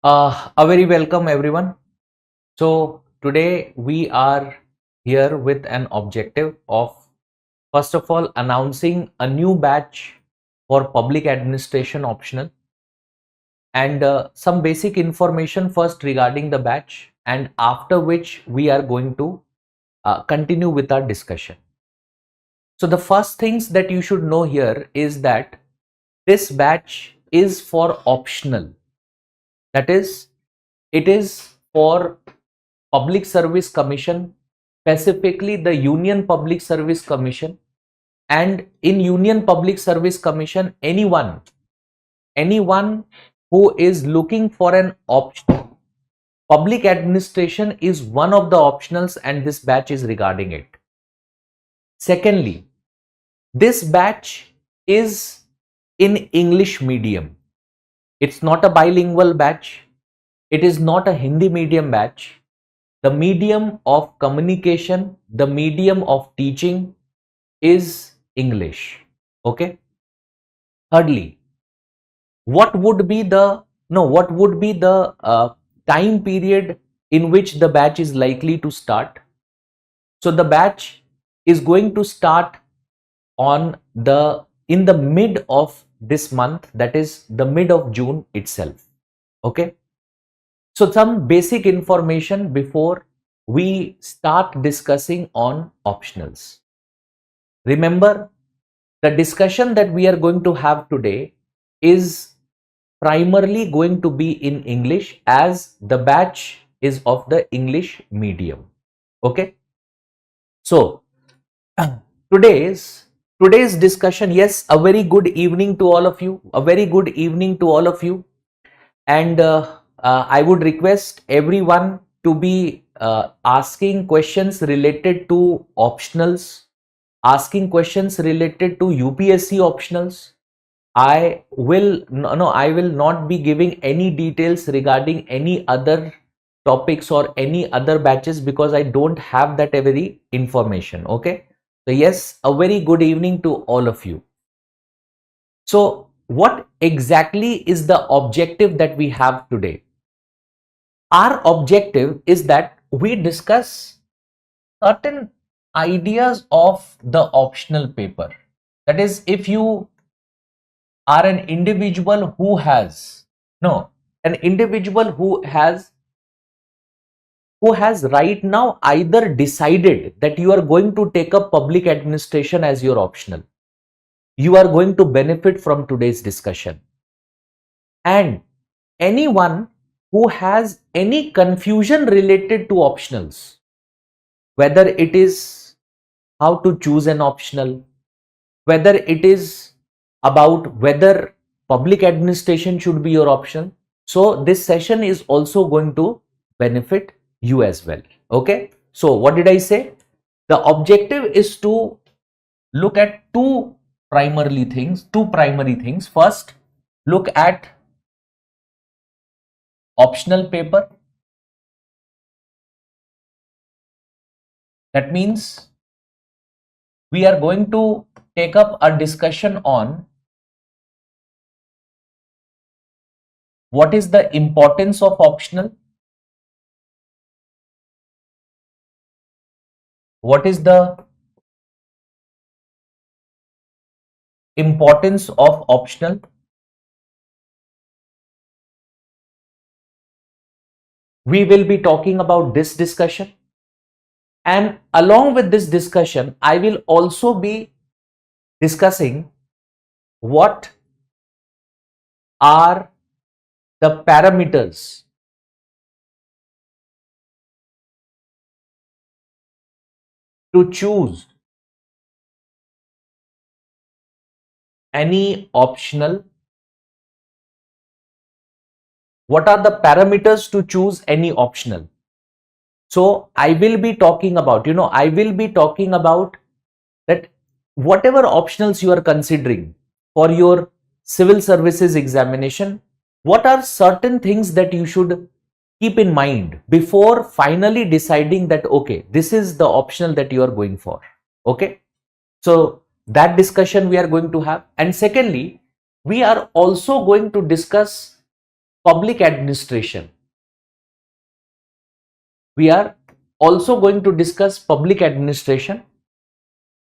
A very welcome everyone. So today we are here with an objective of first of all announcing a new batch for public administration optional and some basic information first regarding the batch, and after which we are going to continue with our discussion. So the first things that you should know here is that this batch is for optional. That is, it is for Public Service Commission, specifically the Union Public Service Commission. And in Union Public Service Commission, anyone who is looking for an option, public administration is one of the optionals, and this batch is regarding it. Secondly, this batch is in English medium. It's not a bilingual batch. It is not a Hindi medium batch. The medium of communication, the medium of teaching is English. Okay. Thirdly, what would be the time period in which the batch is likely to start? So the batch is going to start in the mid of this month, that is the mid of June itself. Okay. So some basic information before we start discussing on optionals. Remember, the discussion that we are going to have today is primarily going to be in English, as the batch is of the English medium. Okay. So today's discussion, yes, a very good evening to all of you. And I would request everyone to be asking questions related to optionals, asking questions related to UPSC optionals. I will not be giving any details regarding any other topics or any other batches, because I don't have that every information. Okay. So yes, a very good evening to all of you. So what exactly is the objective that we have today? Our objective is that we discuss certain ideas of the optional paper. That is, if you are an individual who has right now either decided that you are going to take up public administration as your optional, you are going to benefit from today's discussion. And anyone who has any confusion related to optionals, whether it is how to choose an optional, whether it is about whether public administration should be your option, so this session is also going to benefit you as well. Okay. So what did I say? The objective is to look at two primary things. First, look at optional paper. That means we are going to take up a discussion on what is the importance of optional, what is the importance of optional, we will be talking about this discussion. And along with this discussion, I will also be discussing what are the parameters to choose any optional. What are the parameters to choose any optional? So I will be talking about, that whatever optionals you are considering for your civil services examination, what are certain things that you should keep in mind before finally deciding that, okay, this is the optional that you are going for. Okay. So that discussion we are going to have. And secondly, we are also going to discuss public administration. We are also going to discuss public administration,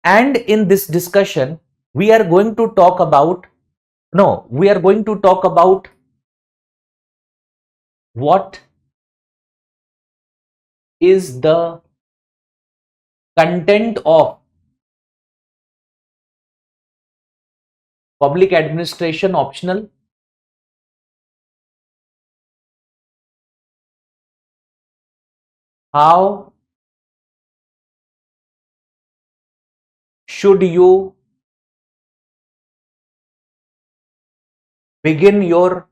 and in this discussion we are going to talk about what is the content of public administration optional, how should you begin your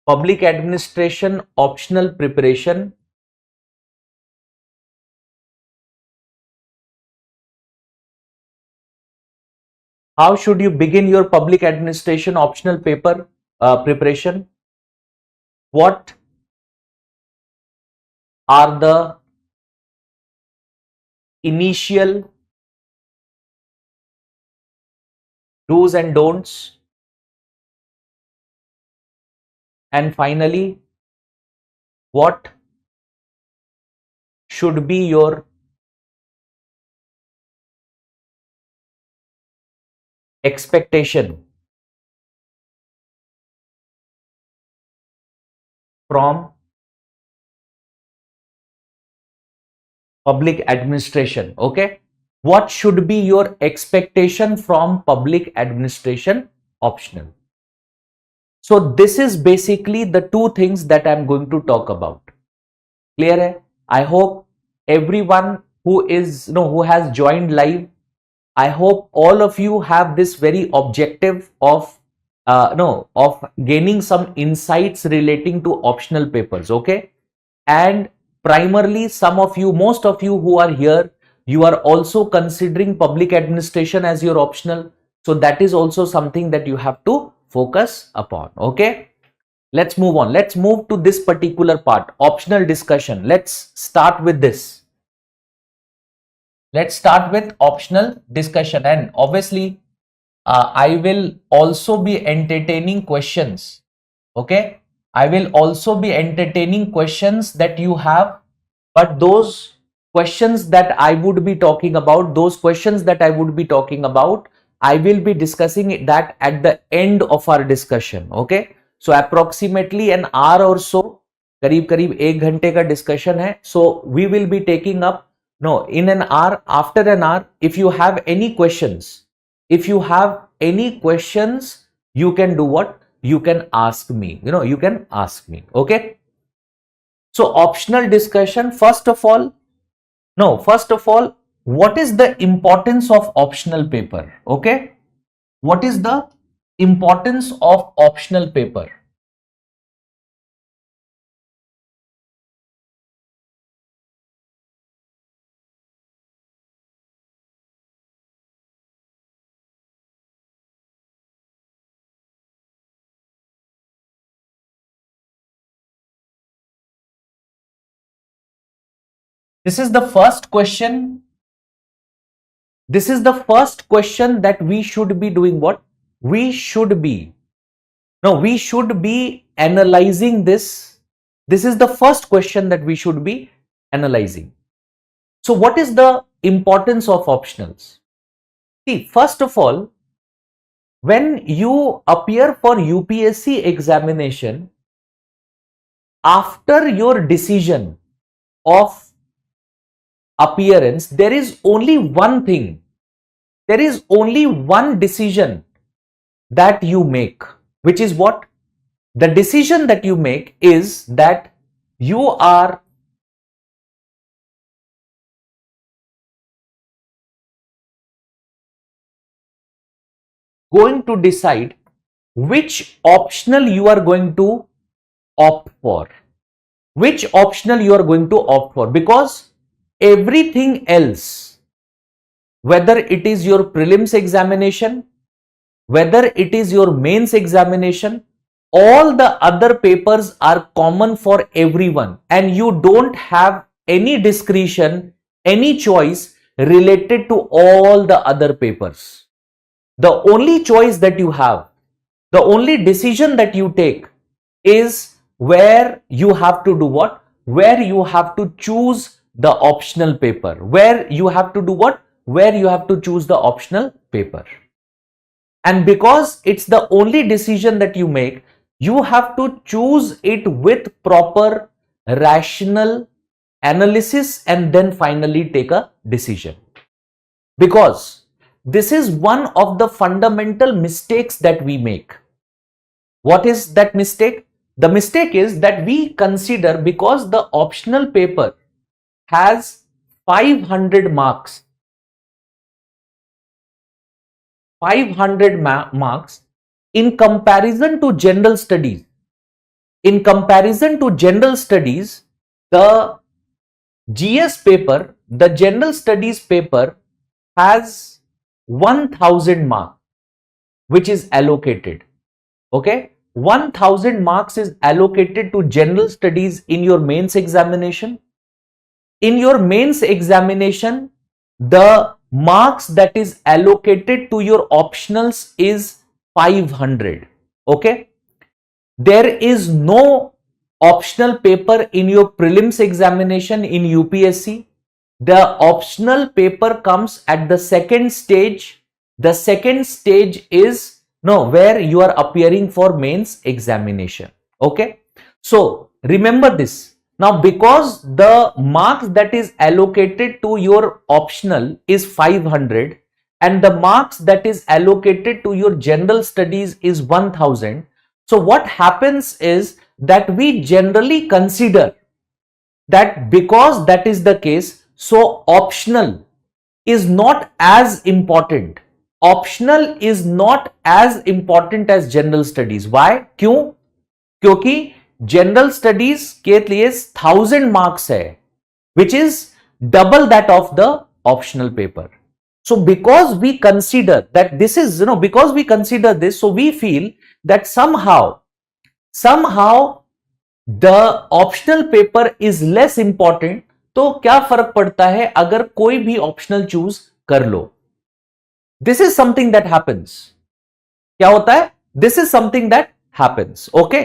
public administration optional preparation, how should you begin your public administration optional paper preparation, what are the initial do's and don'ts, and finally what should be your expectation from public administration. Okay, what should be your expectation from public administration optional? So this is basically the two things that I'm going to talk about. Clear hai? I hope everyone who is who has joined live, I hope all of you have this very objective of gaining some insights relating to optional papers. Okay, and primarily most of you who are here, you are also considering public administration as your optional, so that is also something that you have to focus upon. Okay, let's move on. Let's move to this particular part, optional discussion. Let's start with this. Let's start with optional discussion, and obviously I will also be entertaining questions. Okay, I will also be entertaining questions that you have, but those questions that I would be talking about, I will be discussing that at the end of our discussion. Okay, so approximately an hour or so, करीब करीब 1 घंटे का discussion है. So we will be taking up in an hour, after an hour. If you have any questions, you can do what? You can ask me. You can ask me. Okay. So optional discussion. First of all, what is the importance of optional paper? Okay. What is the importance of optional paper? This is the first question. This is the first question that we should be doing what? We should be analyzing this. This is the first question that we should be analyzing. So what is the importance of optionals? See, first of all, when you appear for UPSC examination, after your decision of appearance, there is only one thing, there is only one decision that you make, which is what? The decision that you make is that you are going to decide which optional you are going to opt for. Which optional you are going to opt for, because everything else, whether it is your prelims examination, whether it is your mains examination, all the other papers are common for everyone, and you don't have any discretion, any choice related to all the other papers. The only choice that you have The only decision that you take is where you have to do what? Where you have to choose the optional paper. Where you have to do what? Where you have to choose the optional paper. And because it's the only decision that you make, you have to choose it with proper rational analysis and then finally take a decision. Because this is one of the fundamental mistakes that we make. What is that mistake? The mistake is that we consider, because the optional paper has 500 marks, 500 marks in comparison to general studies. In comparison to general studies, the GS paper, the general studies paper has 1000 marks, which is allocated. Okay, 1000 marks is allocated to general studies in your mains examination. In your mains examination, the marks that is allocated to your optionals is 500. Okay, there is no optional paper in your prelims examination in UPSC. The optional paper comes at the second stage. The second stage is where you are appearing for mains examination. Okay, so remember this. Now, because the marks that is allocated to your optional is 500 and the marks that is allocated to your general studies is 1000, so what happens is that we generally consider that because that is the case, so optional is not as important. Optional is not as important as general studies. Why? क्यों? क्योंकि general studies के लिए 1000 marks है, which is double that of the optional paper. So because we consider that this is, because we consider this, so we feel that somehow the optional paper is less important. तो क्या फर्क पड़ता है अगर कोई भी optional choose कर लो? This is something that happens. क्या होता है? This is something that happens. Okay.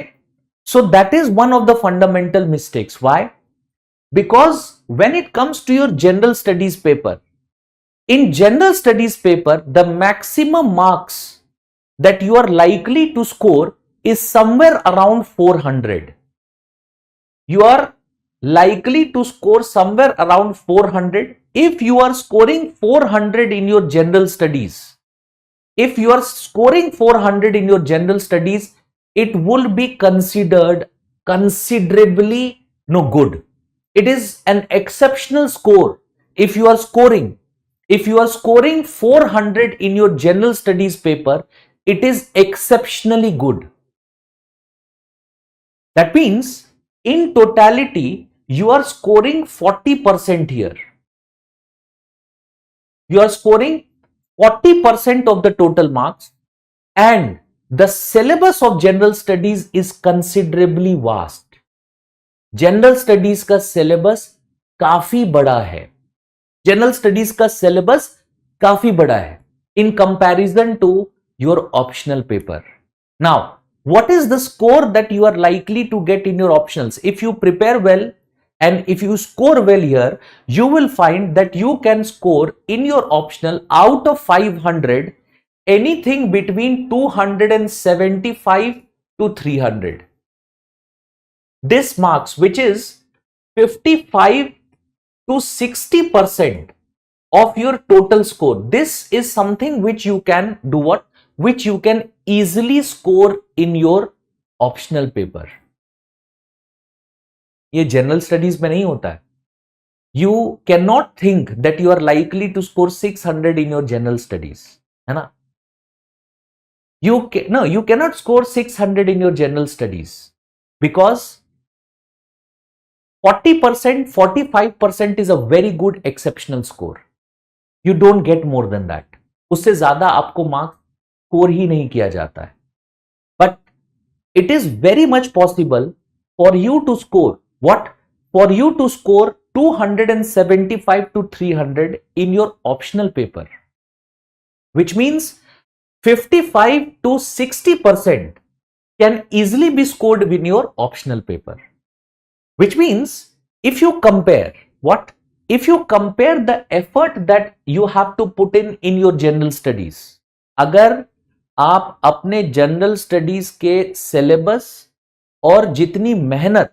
So that is one of the fundamental mistakes. Why? Because when it comes to your general studies paper, in general studies paper, the maximum marks that you are likely to score is somewhere around 400. You are likely to score somewhere around 400. If you are scoring 400 in your general studies, if you are scoring 400 in your general studies, it will be considered considerably good. It is an exceptional score. If you are scoring 400 in your general studies paper, it is exceptionally good. That means in totality, you are scoring 40% here. You are scoring 40% of the total marks, and the syllabus of general studies is considerably vast. General studies का syllabus काफी बड़ा है. General studies का syllabus काफी बड़ा है in comparison to your optional paper. Now, what is the score that you are likely to get in your optionals? If you prepare well and if you score well here, you will find that you can score in your optional out of 500 anything between 275 to 300. This marks, which is 55 to 60% of your total score. This is something which you can do what? Which you can easily score in your optional paper. ये general studies में नहीं होता है. You cannot think that you are likely to score 600 in your general studies, है ना? You cannot score 600 in your general studies because 40%, 45% is a very good exceptional score. You don't get more than that. उससे ज्यादा आपको marks score ही नहीं किया जाता है. But it is very much possible for you to score what? For you to score 275 to 300 in your optional paper, which means 55 to 60% can easily be scored in your optional paper. Which means if you compare what? If you compare the effort that you have to put in your general studies, अगर आप अपने general studies के syllabus और जितनी मेहनत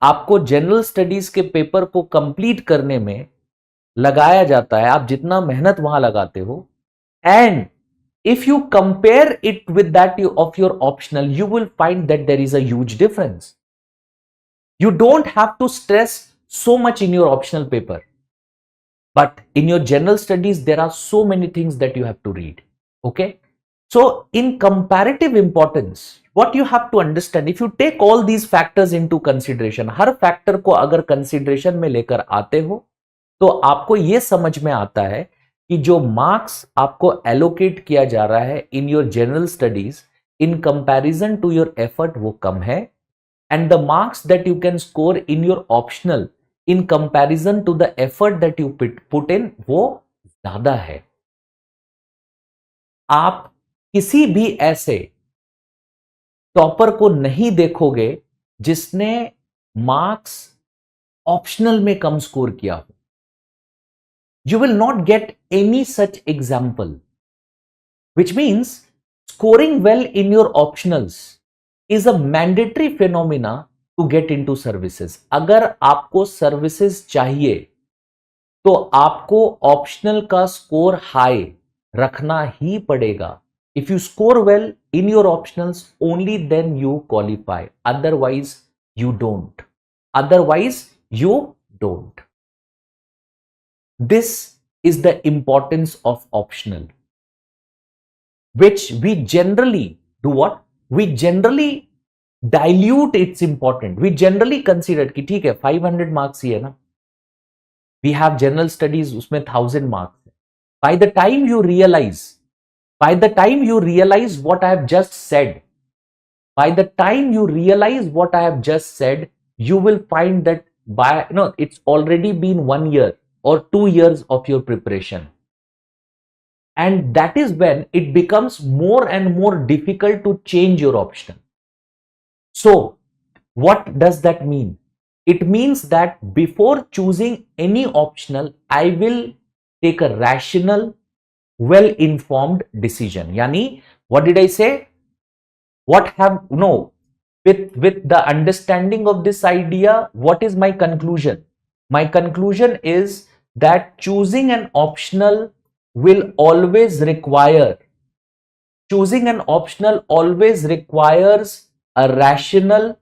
आपको general studies के paper को कंप्लीट करने में लगाया जाता है, आप जितना मेहनत वहां लगाते हो, and if you compare it with that of your optional, you will find that there is a huge difference. You don't have to stress so much in your optional paper, but in your general studies there are so many things that you have to read. Okay, so in comparative importance, what you have to understand, if you take all these factors into consideration, her factor को अगर consideration में लेकर आते हो तो आपको यह समझ में आता है कि जो मार्क्स आपको एलोकेट किया जा रहा है in your general studies in comparison to your effort वो कम है, and the marks that you can score in your optional in comparison to the effort that you put in वो ज्यादा है. आप किसी भी ऐसे टॉपर को नहीं देखोगे जिसने मार्क्स ऑप्शनल में कम स्कोर किया हो. You will not get any such example, which means scoring well in your optionals is a mandatory phenomena to get into services. अगर आपको services चाहिए तो आपको optional का score high रखना ही पड़ेगा. If you score well in your optionals, only then you qualify. Otherwise, you don't. Otherwise, you don't. This is the importance of optional, which we generally do what? We generally dilute its importance. We generally consider कि ठीक है 500 marks ही है ना, we have general studies उसमें 1000 marks. By the time you realize what I have just said, you will find that it's already been 1 year or 2 years of your preparation, and that is when it becomes more and more difficult to change your option. So what does that mean? It means that before choosing any optional, I will take a rational, well informed decision. Yani, what did I say? With the understanding of this idea, what is my conclusion? My conclusion is that choosing an optional always requires a rational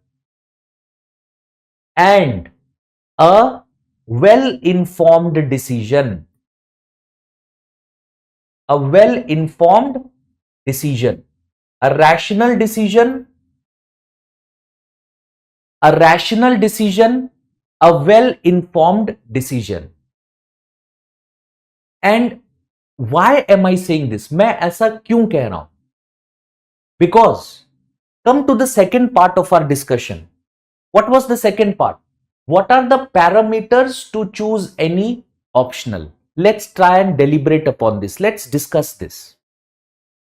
and a well-informed decision. A well-informed decision. A rational decision, a well-informed decision. And why am I saying this? मैं ऐसा क्यों कह रहा हूं? Because come to the second part of our discussion. What was the second part? What are the parameters to choose any optional? Let's try and deliberate upon this. Let's discuss this.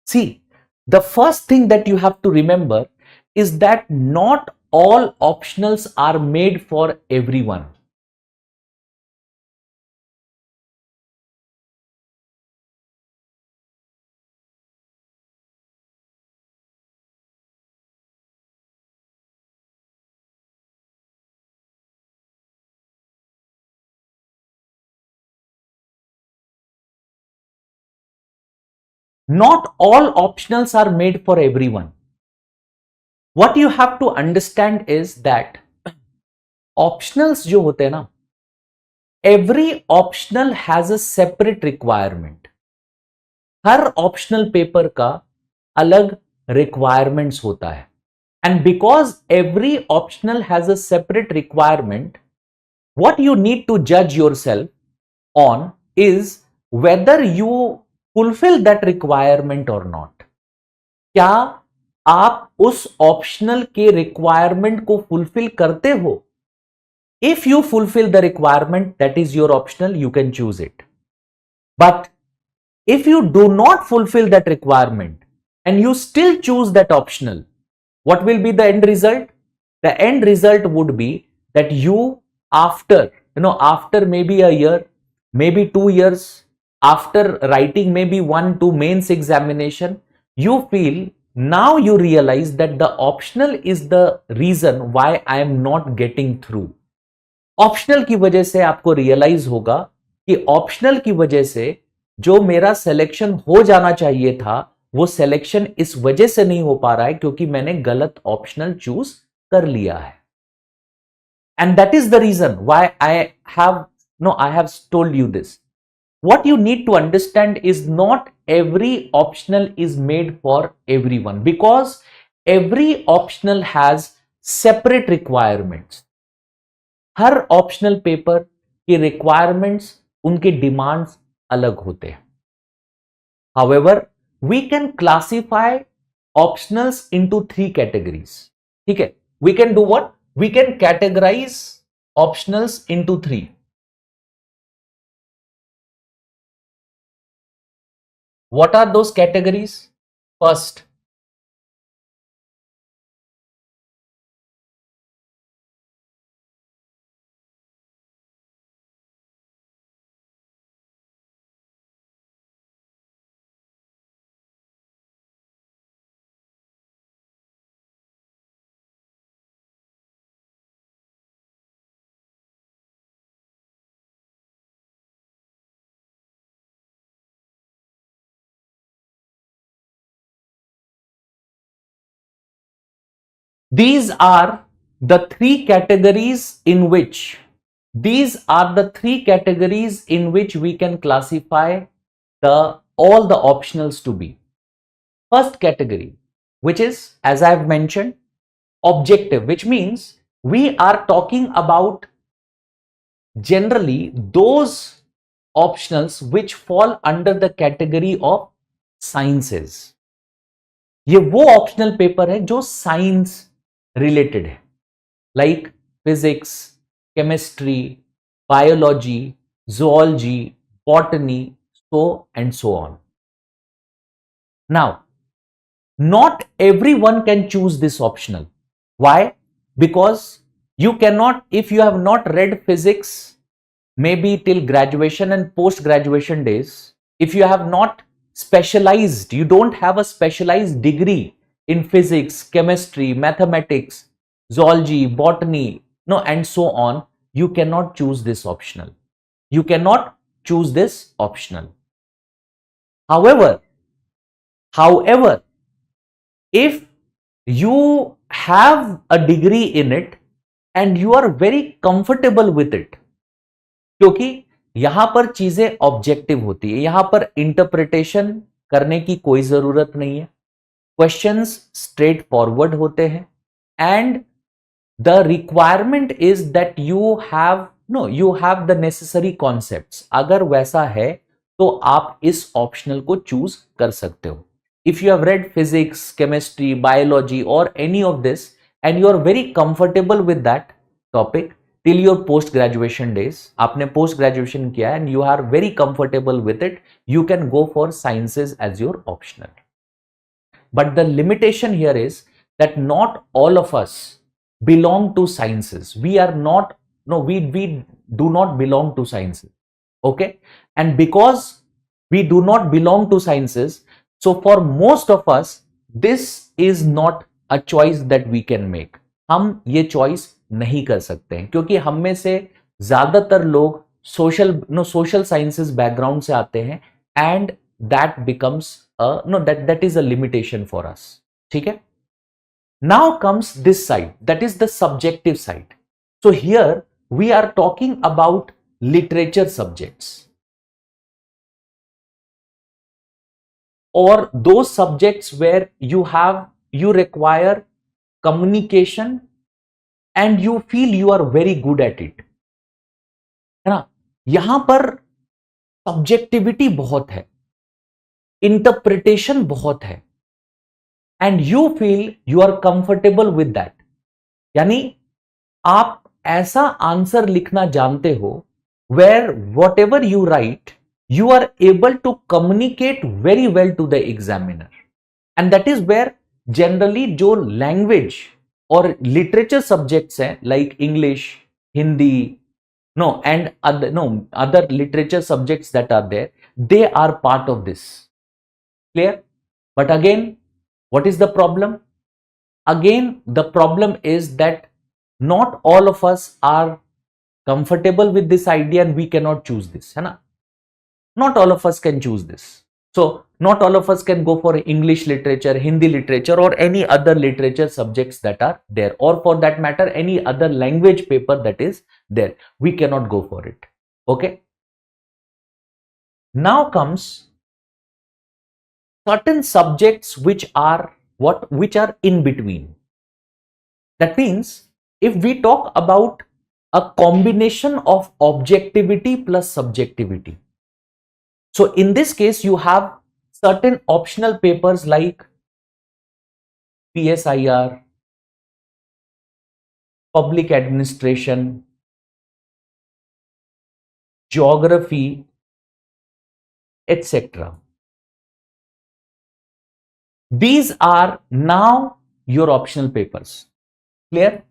See, the first thing that you have to remember is that not all optionals are made for everyone. Not all optionals are made for everyone. What you have to understand is that optionals जो होते हैं ना, every optional has a separate requirement. Her optional paper का अलग requirements होता है. And because every optional has a separate requirement, what you need to judge yourself on is whether you fulfill that requirement or not. क्या आप उस optional के requirement को fulfil करते हो? If you fulfill the requirement, that is your optional, you can choose it. But if you do not fulfill that requirement, and you still choose that optional, what will be the end result? The end result would be that you, after, after maybe a year, maybe 2 years, after writing maybe 1-2 mains examination, you feel, now you realize that the optional is the reason why I am not getting through. Optional की वजह से आपको realise होगा कि optional की वजह से जो मेरा सिलेक्शन हो जाना चाहिए था, वो सिलेक्शन इस वजह से नहीं हो पा रहा है क्योंकि मैंने गलत ऑप्शनल चूज कर लिया है. And that is the reason why I have told you this. What you need to understand is not every optional is made for everyone, because every optional has separate requirements. Her optional paper के requirements, उनके demands अलग होते हैं. However, we can classify optionals into 3 categories. ठीक है, we can do what? We can categorize optionals into 3. What are those categories? First, these are the 3 categories in which we can classify all the optionals to be. First category, which is, as I have mentioned, objective, which means we are talking about generally those optionals which fall under the category of sciences. ये वो optional paper है जो science related है, like physics, chemistry, biology, zoology, botany, so and so on. Now, not everyone can choose this optional. Why? Because you cannot, if you have not read physics maybe till graduation and post graduation days, if you have not specialized, you don't have a specialized degree in physics, chemistry, mathematics, zoology, botany, and so on, you cannot choose this optional. You cannot choose this optional. However, if you have a degree in it and you are very comfortable with it, क्योंकि यहां पर चीजें objective होती है, यहां पर interpretation करने की कोई जरूरत नहीं है, क्वेश्चंस स्ट्रेट फॉरवर्ड होते हैं, and the requirement is that you have the necessary concepts. अगर वैसा है तो आप इस ऑप्शनल को चूज कर सकते हो. If you have read physics, chemistry, biology और any of this and you are very comfortable with that topic till your post graduation days, आपने post graduation किया and you are very comfortable with it, you can go for sciences as your optional. But the limitation here is that not all of us belong to sciences. We do not belong to sciences. Okay, and because we do not belong to sciences, so for most of us this is not a choice that we can make. हम ये choice नहीं कर सकते हैं क्योंकि हम में से ज्यादातर लोग सोशल साइंसेस बैकग्राउंड से आते हैं, and that becomes that is a limitation for us. ठीक है, now comes this side, that is the subjective side. So here we are talking about literature subjects और दो subjects where you require communication and you feel you are very good at it, है ना. यहां पर subjectivity बहुत है, interpretation बहुत है, and you feel you are comfortable with that. यानी आप ऐसा आंसर लिखना जानते हो where whatever you write, you are able to communicate very well to the examiner. And that is where generally जो लैंग्वेज और लिटरेचर सब्जेक्ट्स हैं like English, Hindi, no and other no other literature subjects that are there, they are part of this. Clear? But again, what is the problem? Again, the problem is that not all of us are comfortable with this idea and we cannot choose this, है ना? Not all of us can choose this. So not all of us can go for English literature, Hindi literature, or any other literature subjects that are there, or for that matter any other language paper that is there. We cannot go for it. Okay, now comes certain subjects which are in between. That means if we talk about a combination of objectivity plus subjectivity, so in this case you have certain optional papers like PSIR, public administration, geography, etc. These are now your optional papers. Clear?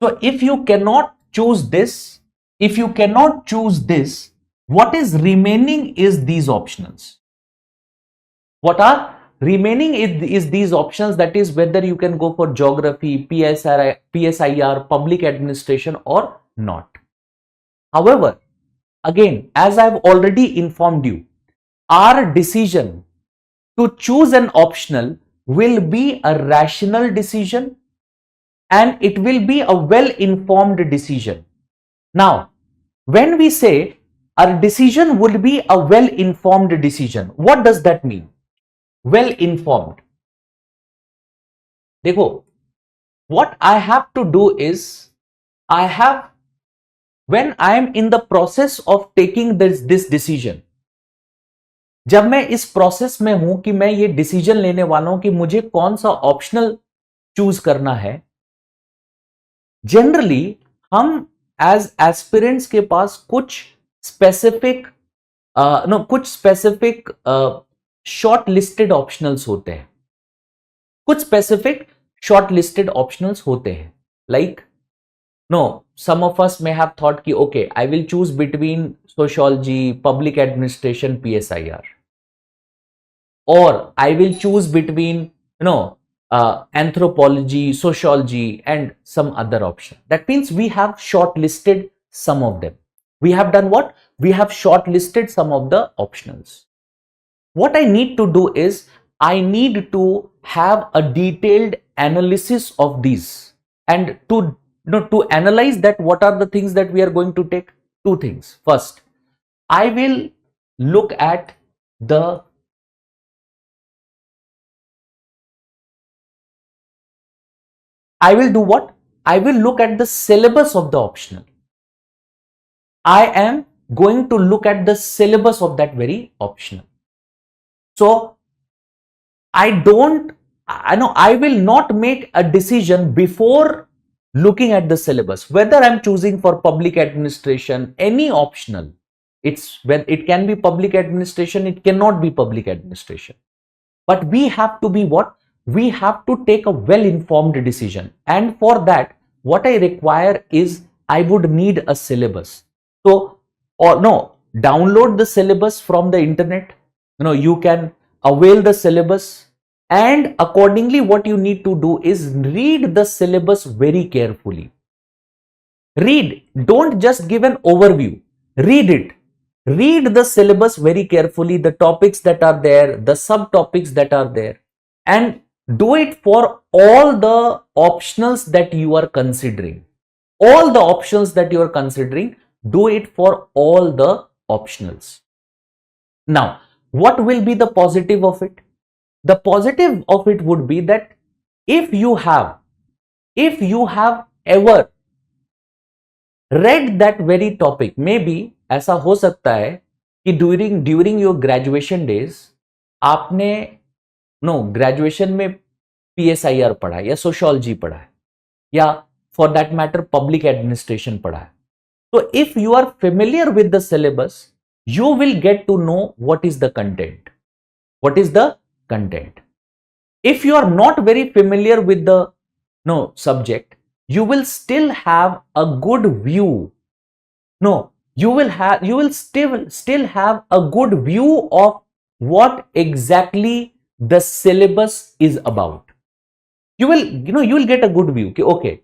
So if you cannot choose this, what is remaining is these optionals. What are remaining is these options, that is whether you can go for geography, PSIR, public administration or not. However, again, as I've already informed you, our decision to choose an optional will be a rational decision and it will be a well-informed decision. Now, when we say our decision would be a well-informed decision, what does that mean? Well-informed. Dekho, what I have to do is, when I am in the process of taking this decision, जब मैं इस process में हूं कि मैं ये decision लेने वाला हूं कि मुझे कौन सा ऑप्शनल चूज करना है, जनरली हम एज एस्पिरेंट्स के पास कुछ स्पेसिफिक शॉर्ट लिस्टेड ऑप्शनल्स होते हैं. कुछ स्पेसिफिक शॉर्ट लिस्टेड ऑप्शनल्स होते हैं. Like some of us may have thought ki okay, I will choose between sociology, public administration, PSIR, or I will choose between anthropology, sociology and some other option. That means we have shortlisted some of them. We have done what? We have shortlisted some of the optionals. What I need to do is I need to have a detailed analysis of these, and to analyze that what are the things that we are going to take. Two things. First, I will look at I will do what? I will look at the syllabus of the optional. I am going to look at the syllabus of that very optional. So I will not make a decision before looking at the syllabus, whether I'm choosing for public administration, any optional. It can be public administration, it cannot be public administration. But we have to be what? We have to take a well-informed decision. And for that, what I require is I would need a syllabus. So, download the syllabus from the internet. You can avail the syllabus, and accordingly what you need to do is read the syllabus very carefully. Read, don't just give an overview. Read it. Read the syllabus very carefully, the topics that are there, the subtopics that are there, and do it for all the optionals that you are considering. All the options that you are considering, do it for all the optionals. Now, what will be the positive of it? The positive of it would be that if you have ever read that very topic, maybe ऐसा हो सकता है कि during your graduation days आपने graduation में PSIR पढ़ा है या सोशियोलॉजी पढ़ा है या for that matter public administration पढ़ा है. तो if you are familiar with the syllabus, you will get to know what is the content. What is the content? If you are not very familiar with the subject, you will still have a good view. No, you will still have a good view of what exactly the syllabus is about. You will get a good view. Okay,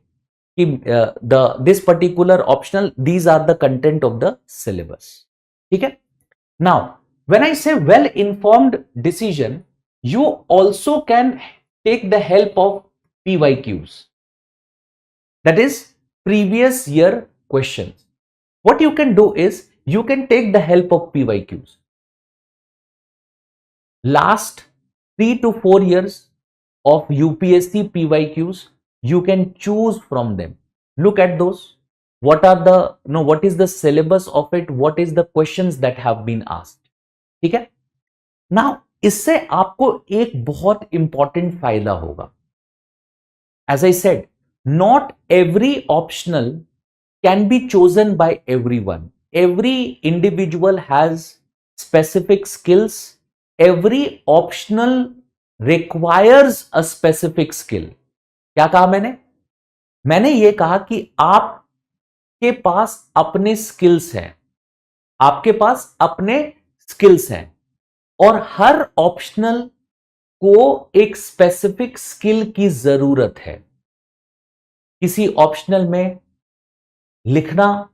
this particular optional, these are the content of the syllabus. Okay. Now, when I say well informed decision, you also can take the help of PYQs, that is previous year questions. What you can do is you can take the help of PYQs. Last 3 to 4 years of UPSC PYQs, you can choose from them. Look at those. What is the syllabus of it? What is the questions that have been asked? ठीक है? Now, इससे आपको एक बहुत important फायदा होगा. As I said, not every optional can be chosen by everyone. Every individual has specific skills. Every optional requires a specific skill. क्या कहा मैंने ये कहा कि आपके पास अपने स्किल्स हैं. आपके पास अपने स्किल्स हैं और हर ऑप्शनल को एक स्पेसिफिक स्किल की जरूरत है. किसी ऑप्शनल में लिखना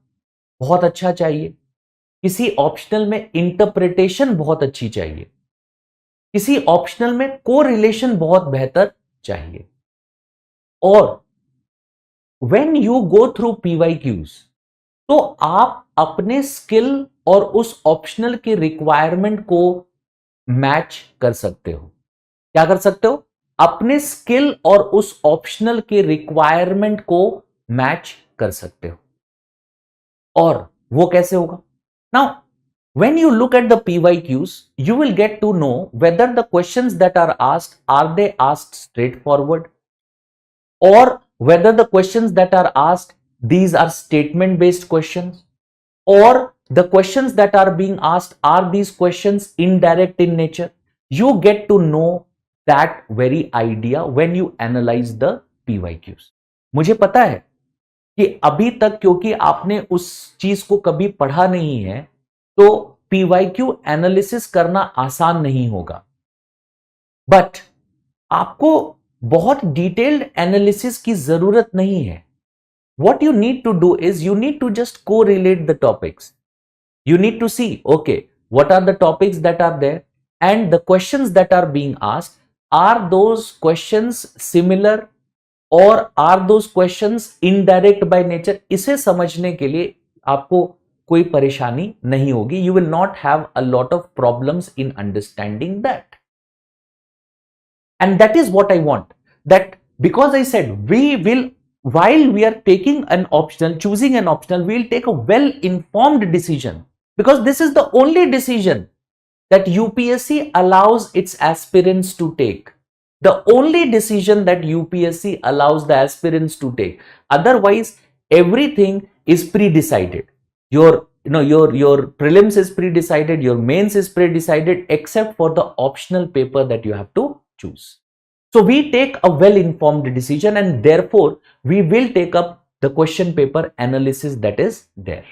बहुत अच्छा चाहिए, किसी ऑप्शनल में इंटरप्रिटेशन बहुत अच्छी चाहिए, किसी ऑप्शनल में कोरिलेशन बहुत बेहतर चाहिए. और when you go through PYQs, तो आप अपने स्किल और उस ऑप्शनल के रिक्वायरमेंट को मैच कर सकते हो. क्या कर सकते हो? अपने स्किल और उस ऑप्शनल के रिक्वायरमेंट को मैच कर सकते हो. और वो कैसे होगा? Now, when you look at the PYQs, you will get to know whether the questions that are they asked straightforward, or whether the questions that are asked, these are statement based questions, or the questions that are being asked, are these questions indirect in nature. You get to know that very idea when you analyze the PYQs. मुझे पता है कि अभी तक क्योंकि आपने उस चीज को कभी पढ़ा नहीं है, तो PYQ एनालिसिस करना आसान नहीं होगा. बट आपको बहुत डिटेल्ड एनालिसिस की जरूरत नहीं है. What you need to do is you need to just correlate the topics. You need to see, okay, what are the topics that are there and the questions that are being asked. Are those questions similar or are those questions indirect by nature? इसे समझने के लिए आपको कोई परेशानी नहीं होगी. You will not have a lot of problems in understanding that. And that is what I want. That because I said we will, while we are taking an optional, choosing an optional, we will take a well-informed decision, because this is the only decision that UPSC allows its aspirants to take. The only decision that UPSC allows the aspirants to take. Otherwise, everything is pre-decided. Your prelims is pre-decided, your mains is pre-decided, except for the optional paper that you have to choose. So we take a well-informed decision, and therefore we will take up the question paper analysis that is there.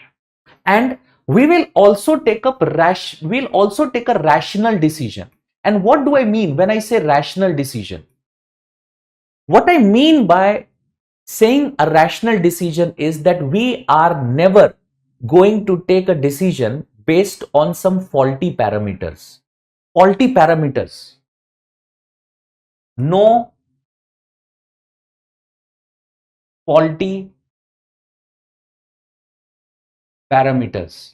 And we will also take a rational decision. And what do I mean when I say rational decision? What I mean by saying a rational decision is that we are never going to take a decision based on some faulty parameters. Faulty parameters. No faulty parameters.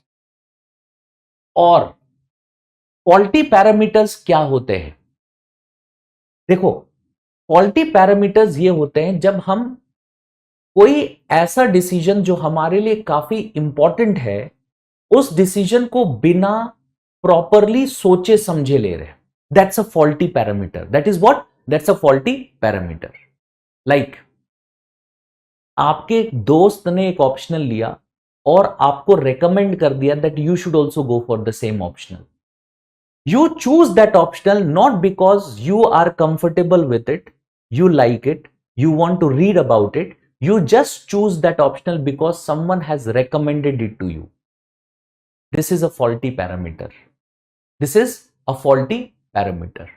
और faulty parameters क्या होते हैं? देखो, faulty parameters ये होते हैं जब हम कोई ऐसा डिसीजन जो हमारे लिए काफी इंपॉर्टेंट है, उस डिसीजन को बिना प्रॉपरली सोचे समझे ले रहे हैं. That's a faulty parameter. That is what? That's a faulty parameter. Like आपके एक दोस्त ने एक ऑप्शनल लिया और आपको रेकमेंड कर दिया that you should also go for the same optional. You choose that optional not because you are comfortable with it, you like it, you want to read about it. You just choose that optional because someone has recommended it to you. This is a faulty parameter. This is a faulty parameter.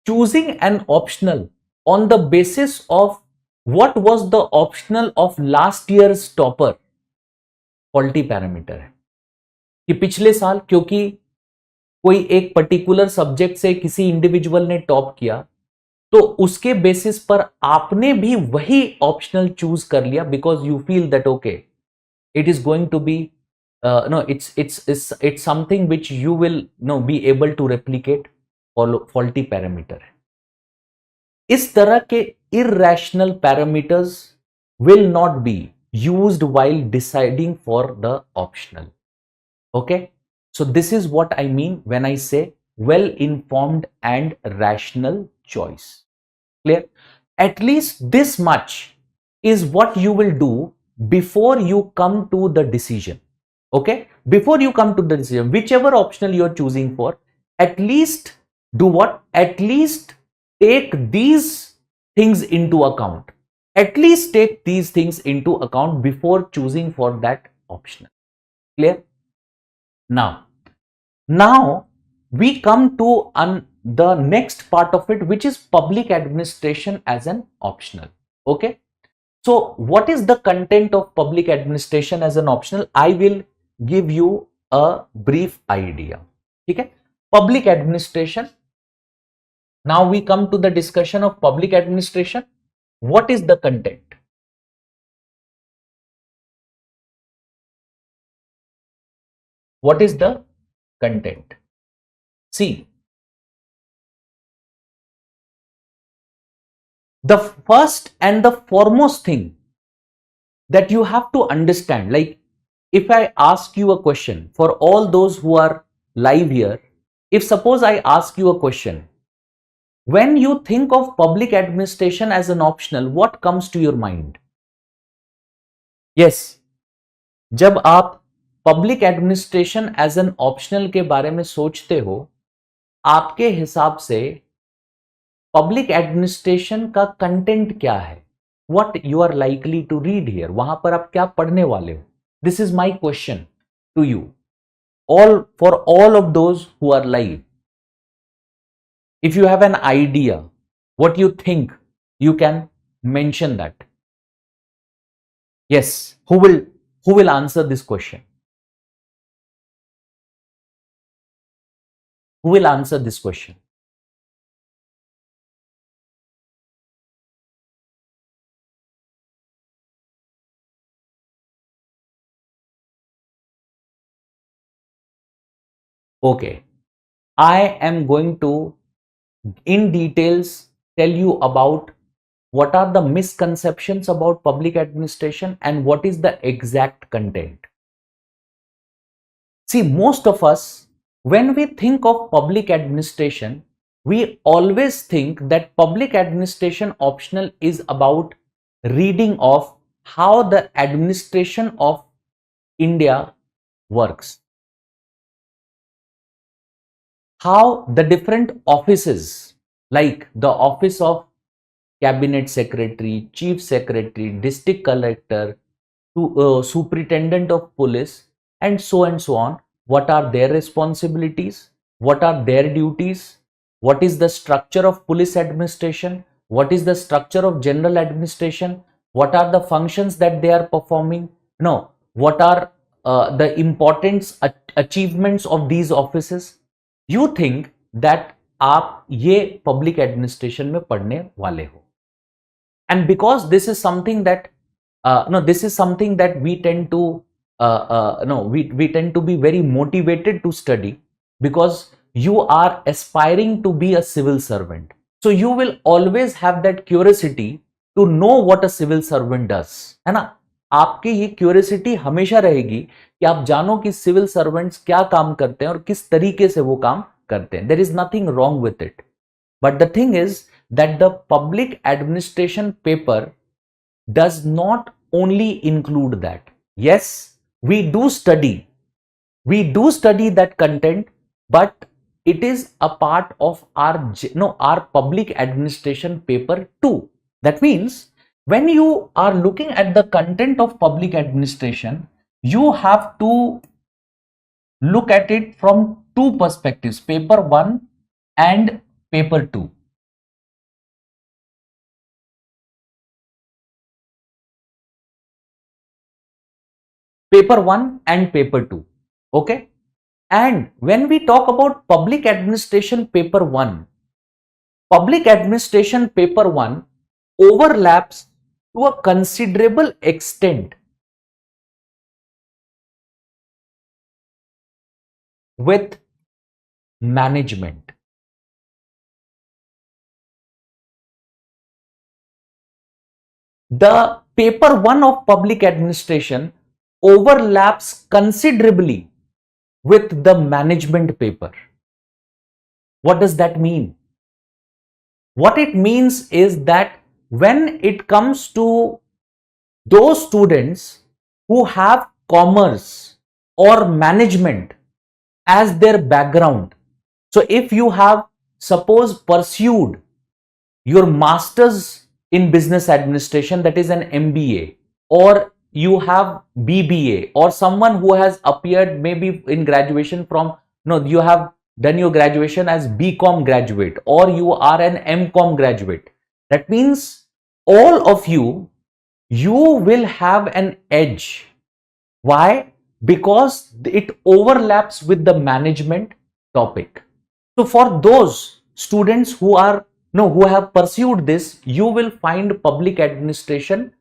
Choosing an optional on the basis of what was the optional of last year's topper, faulty parameter है कि पिछले साल क्योंकि कोई एक particular subject से किसी individual ने टॉप किया तो उसके बेसिस पर आपने भी वही ऑप्शनल चूज कर लिया because you feel that okay it is going to be no it's something which you will be able to replicate. Faulty parameter. इस तरह के irrational parameters will not be used while deciding for the optional. Okay, so this is what I mean when I say well informed and rational choice. Clear? At least this much is what you will do before you come to the decision. Okay, before you come to the decision, whichever optional you are choosing for, at least do what? At least take these things into account. At least take these things into account before choosing for that optional. Clear? Now we come to the next part of it, which is public administration as an optional. Okay, so what is the content of public administration as an optional? I will give you a brief idea. Okay, public administration. Now we come to the discussion of public administration. What is the content? What is the content? See, the first and the foremost thing that you have to understand, like if I ask you a question, for all those who are live here, if suppose I ask you a question, when you think of public administration as an optional, what comes to your mind? Yes, जब आप public administration as an optional के बारे में सोचते हो, आपके हिसाब से पब्लिक एडमिनिस्ट्रेशन का कंटेंट क्या है? What you are likely to read here? वहां पर आप क्या पढ़ने वाले हो? This is my question to you all, for all of those who are live. If you have an idea what you think, you can mention that. Yes, who will answer this question? Who will answer this question? Okay, I am going to in details tell you about what are the misconceptions about public administration and what is the exact content. See, most of us, when we think of public administration, we always think that public administration optional is about reading of how the administration of India works, how the different offices like the office of cabinet secretary, chief secretary, district collector, superintendent of police, and so on, what are their responsibilities, what are their duties, what is the structure of police administration, what is the structure of general administration, what are the functions that they are performing, no, what are the important achievements of these offices. You think that आप ये public administration में पढ़ने वाले हो, and because this is something that this is something that we tend to we tend to be very motivated to study because you are aspiring to be a civil servant, so you will always have that curiosity to know what a civil servant does, है ना? आपकी ये curiosity हमेशा रहेगी कि आप जानो कि सिविल सर्वेंट्स क्या काम करते हैं और किस तरीके से वो काम करते हैं. There is nothing wrong with it, but the thing is that the public administration paper does not only include that. Yes, we do study We do study that content, but it is a part of our our public administration paper 2. That means when you are looking at the content of public administration, you have to look at it from two perspectives, paper 1 and paper 2. Paper 1 and paper 2. Okay. And when we talk about public administration paper 1, public administration paper 1 overlaps to a considerable extent with management. The paper 1 of public administration overlaps considerably with the management paper. What does that mean? What it means is that when it comes to those students who have commerce or management as their background, so if you have suppose pursued your master's in business administration, that is an MBA, or you have BBA, or someone who has appeared maybe in graduation from, no, you have done your graduation as BCom graduate, or you are an MCom graduate. That means all of you will have an edge. Why? Because it overlaps with the management topic. So for those students who are who have pursued this, you will find public administration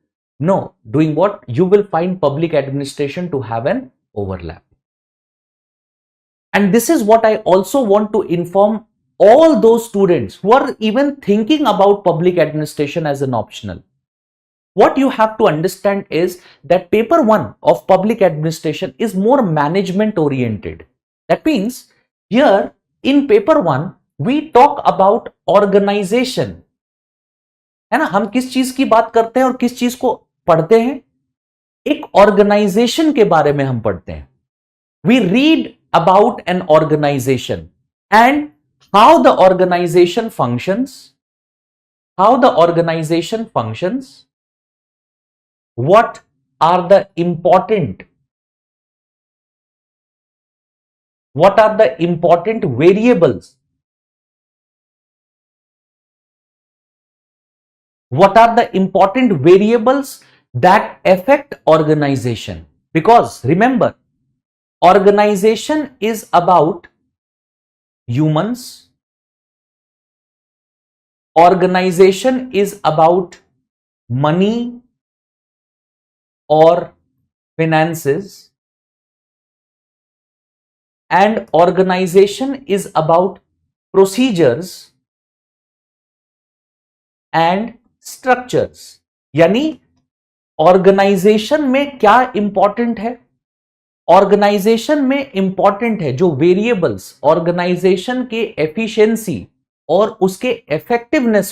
doing what? You will find public administration to have an overlap. And this is what I also want to inform all those students who are even thinking about public administration as an optional. What you have to understand is that paper 1 of public administration is more management oriented. That means here in paper 1 we talk about organization. है ना, हम किस चीज की बात करते हैं और किस चीज को पढ़ते हैं? एक ऑर्गेनाइजेशन के बारे में हम पढ़ते हैं. We read about an organization and how the organization functions, what are the important variables, that affect organization. Because remember, organization is about humans, organization is about money or finances, and organization is about procedures and structures. यानी organisation में क्या important है? Organisation में important है जो variables organisation के efficiency और उसके इफेक्टिवनेस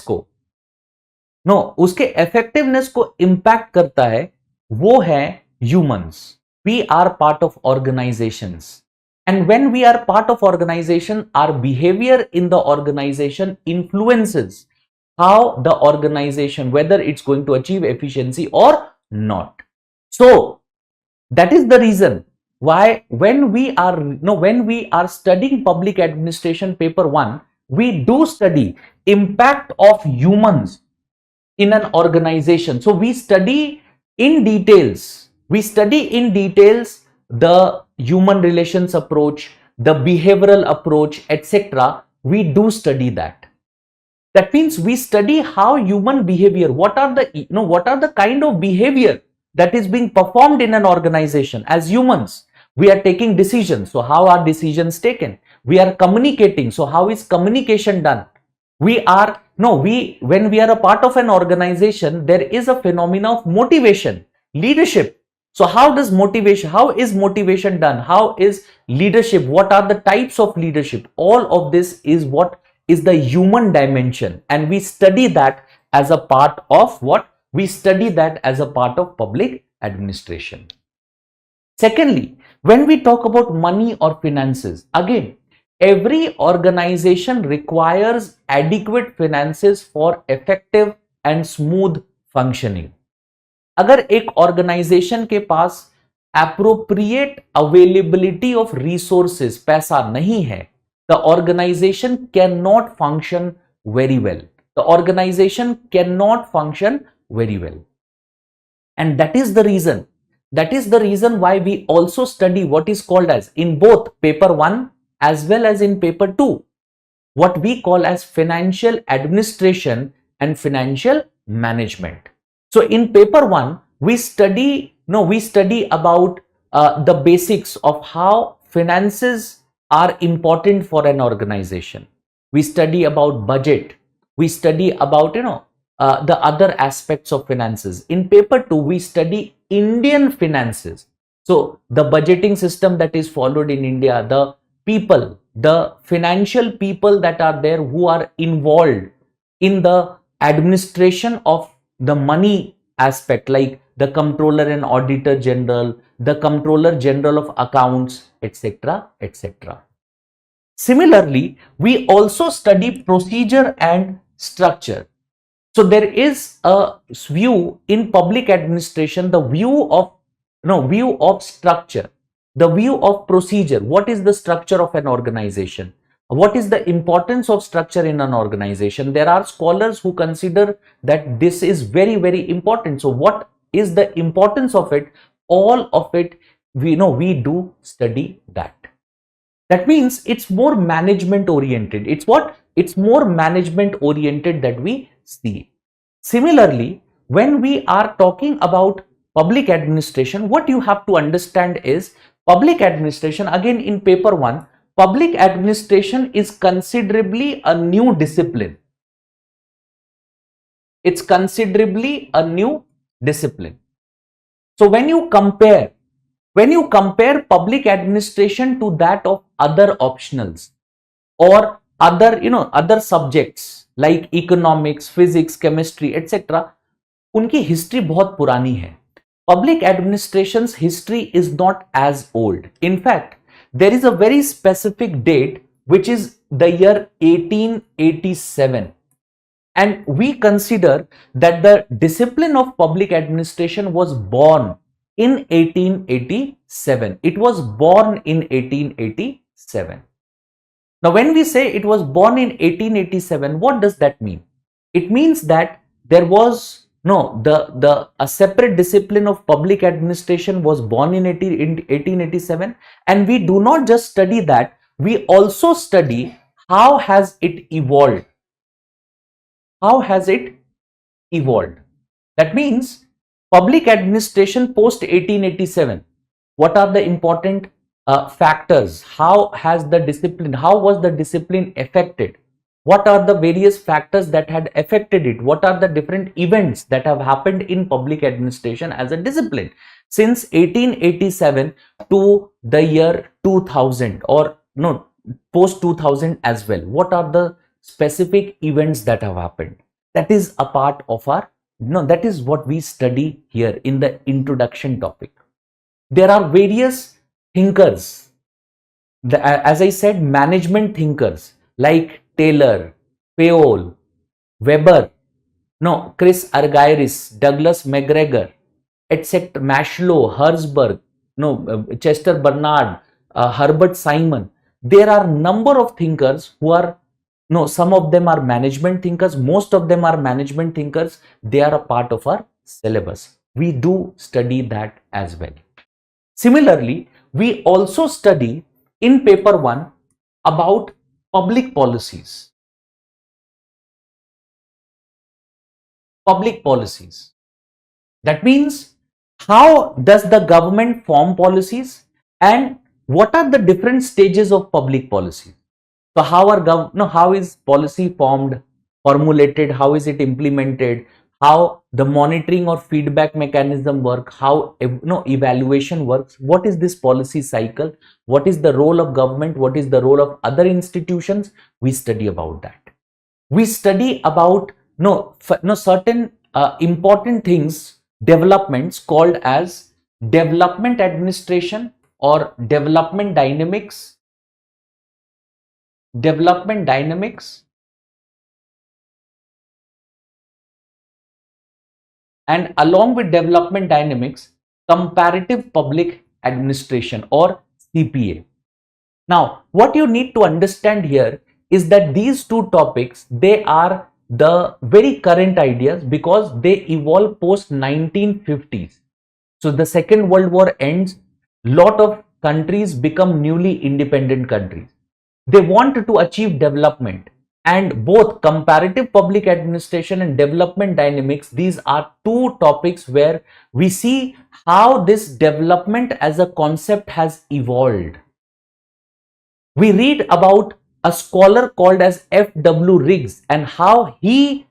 को इंपैक्ट करता है, वो है humans. We are part of organisations, and when we are part of organisation, our behaviour in the organisation influences how the organization, whether it's going to achieve efficiency or not. So that is the reason why when we are studying public administration paper 1, we do study impact of humans in an organization. So we study in details the human relations approach, the behavioral approach, etc. We do study that. That means we study how human behavior, what are the kind of behavior that is being performed in an organization. As humans, we are taking decisions. So how are decisions taken? We are communicating. So how is communication done? When we are a part of an organization, there is a phenomena of motivation, leadership. So how is motivation done? How is leadership? What are the types of leadership? All of this is what is the human dimension, and we study that as a part of what? We study that as a part of public administration. Secondly, When we talk about money or finances, again, every organization requires adequate finances for effective and smooth functioning. अगर एक organisation के पास appropriate availability of resources, पैसा नहीं है, the organization cannot function very well. The organization cannot function very well. And that is the reason why we also study what is called as, in both paper 1 as well as in paper 2, what we call as financial administration and financial management. So in paper 1, we study about the basics of how finances are important for an organization. We study about budget. We study about, the other aspects of finances. In paper 2, we study Indian finances. So the budgeting system that is followed in India, the people, the financial people that are there who are involved in the administration of the money aspect, like the Comptroller and Auditor General, the Comptroller General of Accounts, etc., etc. Similarly, we also study procedure and structure. So there is a view in public administration, the view of structure, the view of procedure. What is the structure of an organization? What is the importance of structure in an organization? There are scholars who consider that this is very, very important. So what is the importance of it? All of it, we do study that. That means it's more management oriented. It's what? It's more management oriented that we see. Similarly, when we are talking about public administration, what you have to understand is public administration, again in paper 1, public administration is considerably a new discipline. It's considerably a new discipline. So when you compare public administration to that of other optionals or other subjects like economics, physics, chemistry, etc., उनकी history बहुत पुरानी है. Public administration's history is not as old. In fact, there is a very specific date, which is the year 1887. And we consider that the discipline of public administration was born in 1887. It was born in 1887. Now, when we say it was born in 1887, what does that mean? It means that there was a separate discipline of public administration was born in 1887, and we do not just study that, we also study how has it evolved. How has it evolved? That means public administration post 1887, what are the important factors? How was the discipline affected? What are the various factors that had affected it? What are the different events that have happened in public administration as a discipline since 1887 to the year 2000, or post 2000 as well? What are the specific events that have happened? That is a part of our, that is what we study here in the introduction topic. There are various thinkers, as I said, management thinkers like Taylor, Fayol, Weber, Chris Argyris, Douglas McGregor, etc., Maslow, Herzberg, Chester Bernard, Herbert Simon. There are number of thinkers who are, some of them are management thinkers, most of them are management thinkers. They are a part of our syllabus. We do study that as well. Similarly, we also study in paper 1 about public policies. Public policies. That means, how does the government form policies and what are the different stages of public policy? So how is policy formed, formulated, how is it implemented, how the monitoring or feedback mechanism work, how evaluation works, what is this policy cycle, what is the role of government, what is the role of other institutions? We study about that. We study about certain important things, developments called as development administration or development dynamics, and along with development dynamics, comparative public administration or CPA. Now, what you need to understand here is that these two topics, they are the very current ideas because they evolve post 1950s. So the Second World War ends, lot of countries become newly independent countries. They want to achieve development, and both comparative public administration and development dynamics, these are two topics where we see how this development as a concept has evolved. We read about a scholar called as F.W. Riggs and how he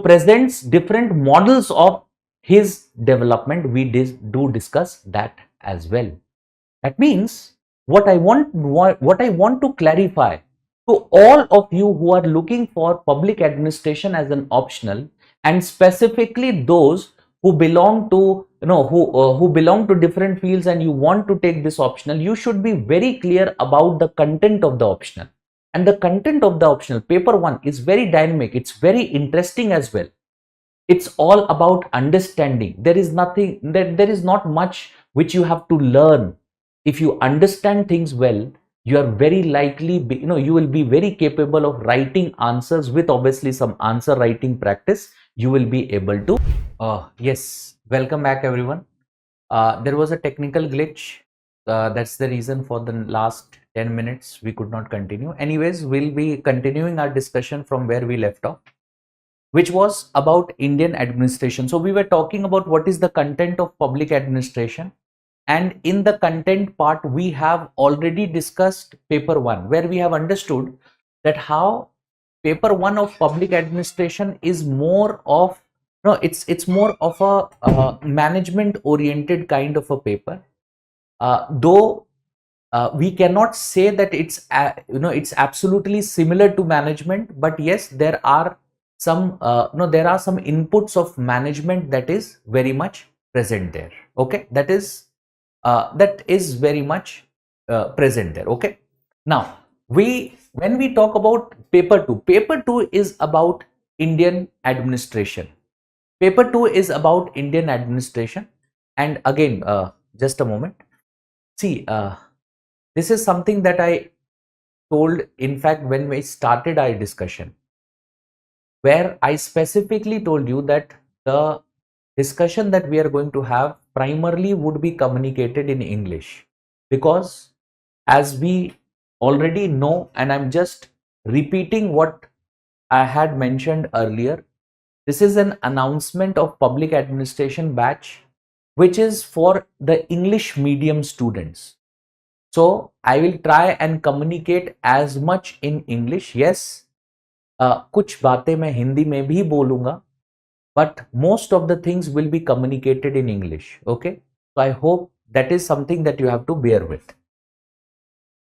presents different models of his development. We do discuss that as well. That means what I want to clarify to all of you who are looking for public administration as an optional, and specifically those who belong to who belong to different fields and you want to take this optional, you should be very clear about the content of the optional. And the content of the optional paper 1 is very dynamic, it's very interesting as well. It's all about understanding. There is not much which you have to learn. If you understand things well, you are very likely, you will be very capable of writing answers with obviously some answer writing practice. You will be able to. Yes, welcome back everyone. There was a technical glitch. That's the reason for the last 10 minutes we could not continue. Anyways, we'll be continuing our discussion from where we left off, which was about Indian administration. So we were talking about what is the content of public administration. And in the content part, we have already discussed paper 1, where we have understood that how paper 1 of public administration is more of, it's more of a management oriented kind of a paper. Though we cannot say that it's, it's absolutely similar to management, but yes, there are some, there are some inputs of management that is very much present there. Okay, that is very much present there. Okay, now when we talk about paper 2 is about Indian administration. Paper 2 is about Indian administration. And again, just a moment. See, this is something that I told, in fact, when we started our discussion, where I specifically told you that the discussion that we are going to have primarily would be communicated in English, because as we already know, and I'm just repeating what I had mentioned earlier, this is an announcement of public administration batch, which is for the English medium students. So I will try and communicate as much in English. Yes, कुछ बातें मैं हिंदी में भी बोलूंगा, but most of the things will be communicated in English. Okay, so I hope that is something that you have to bear with.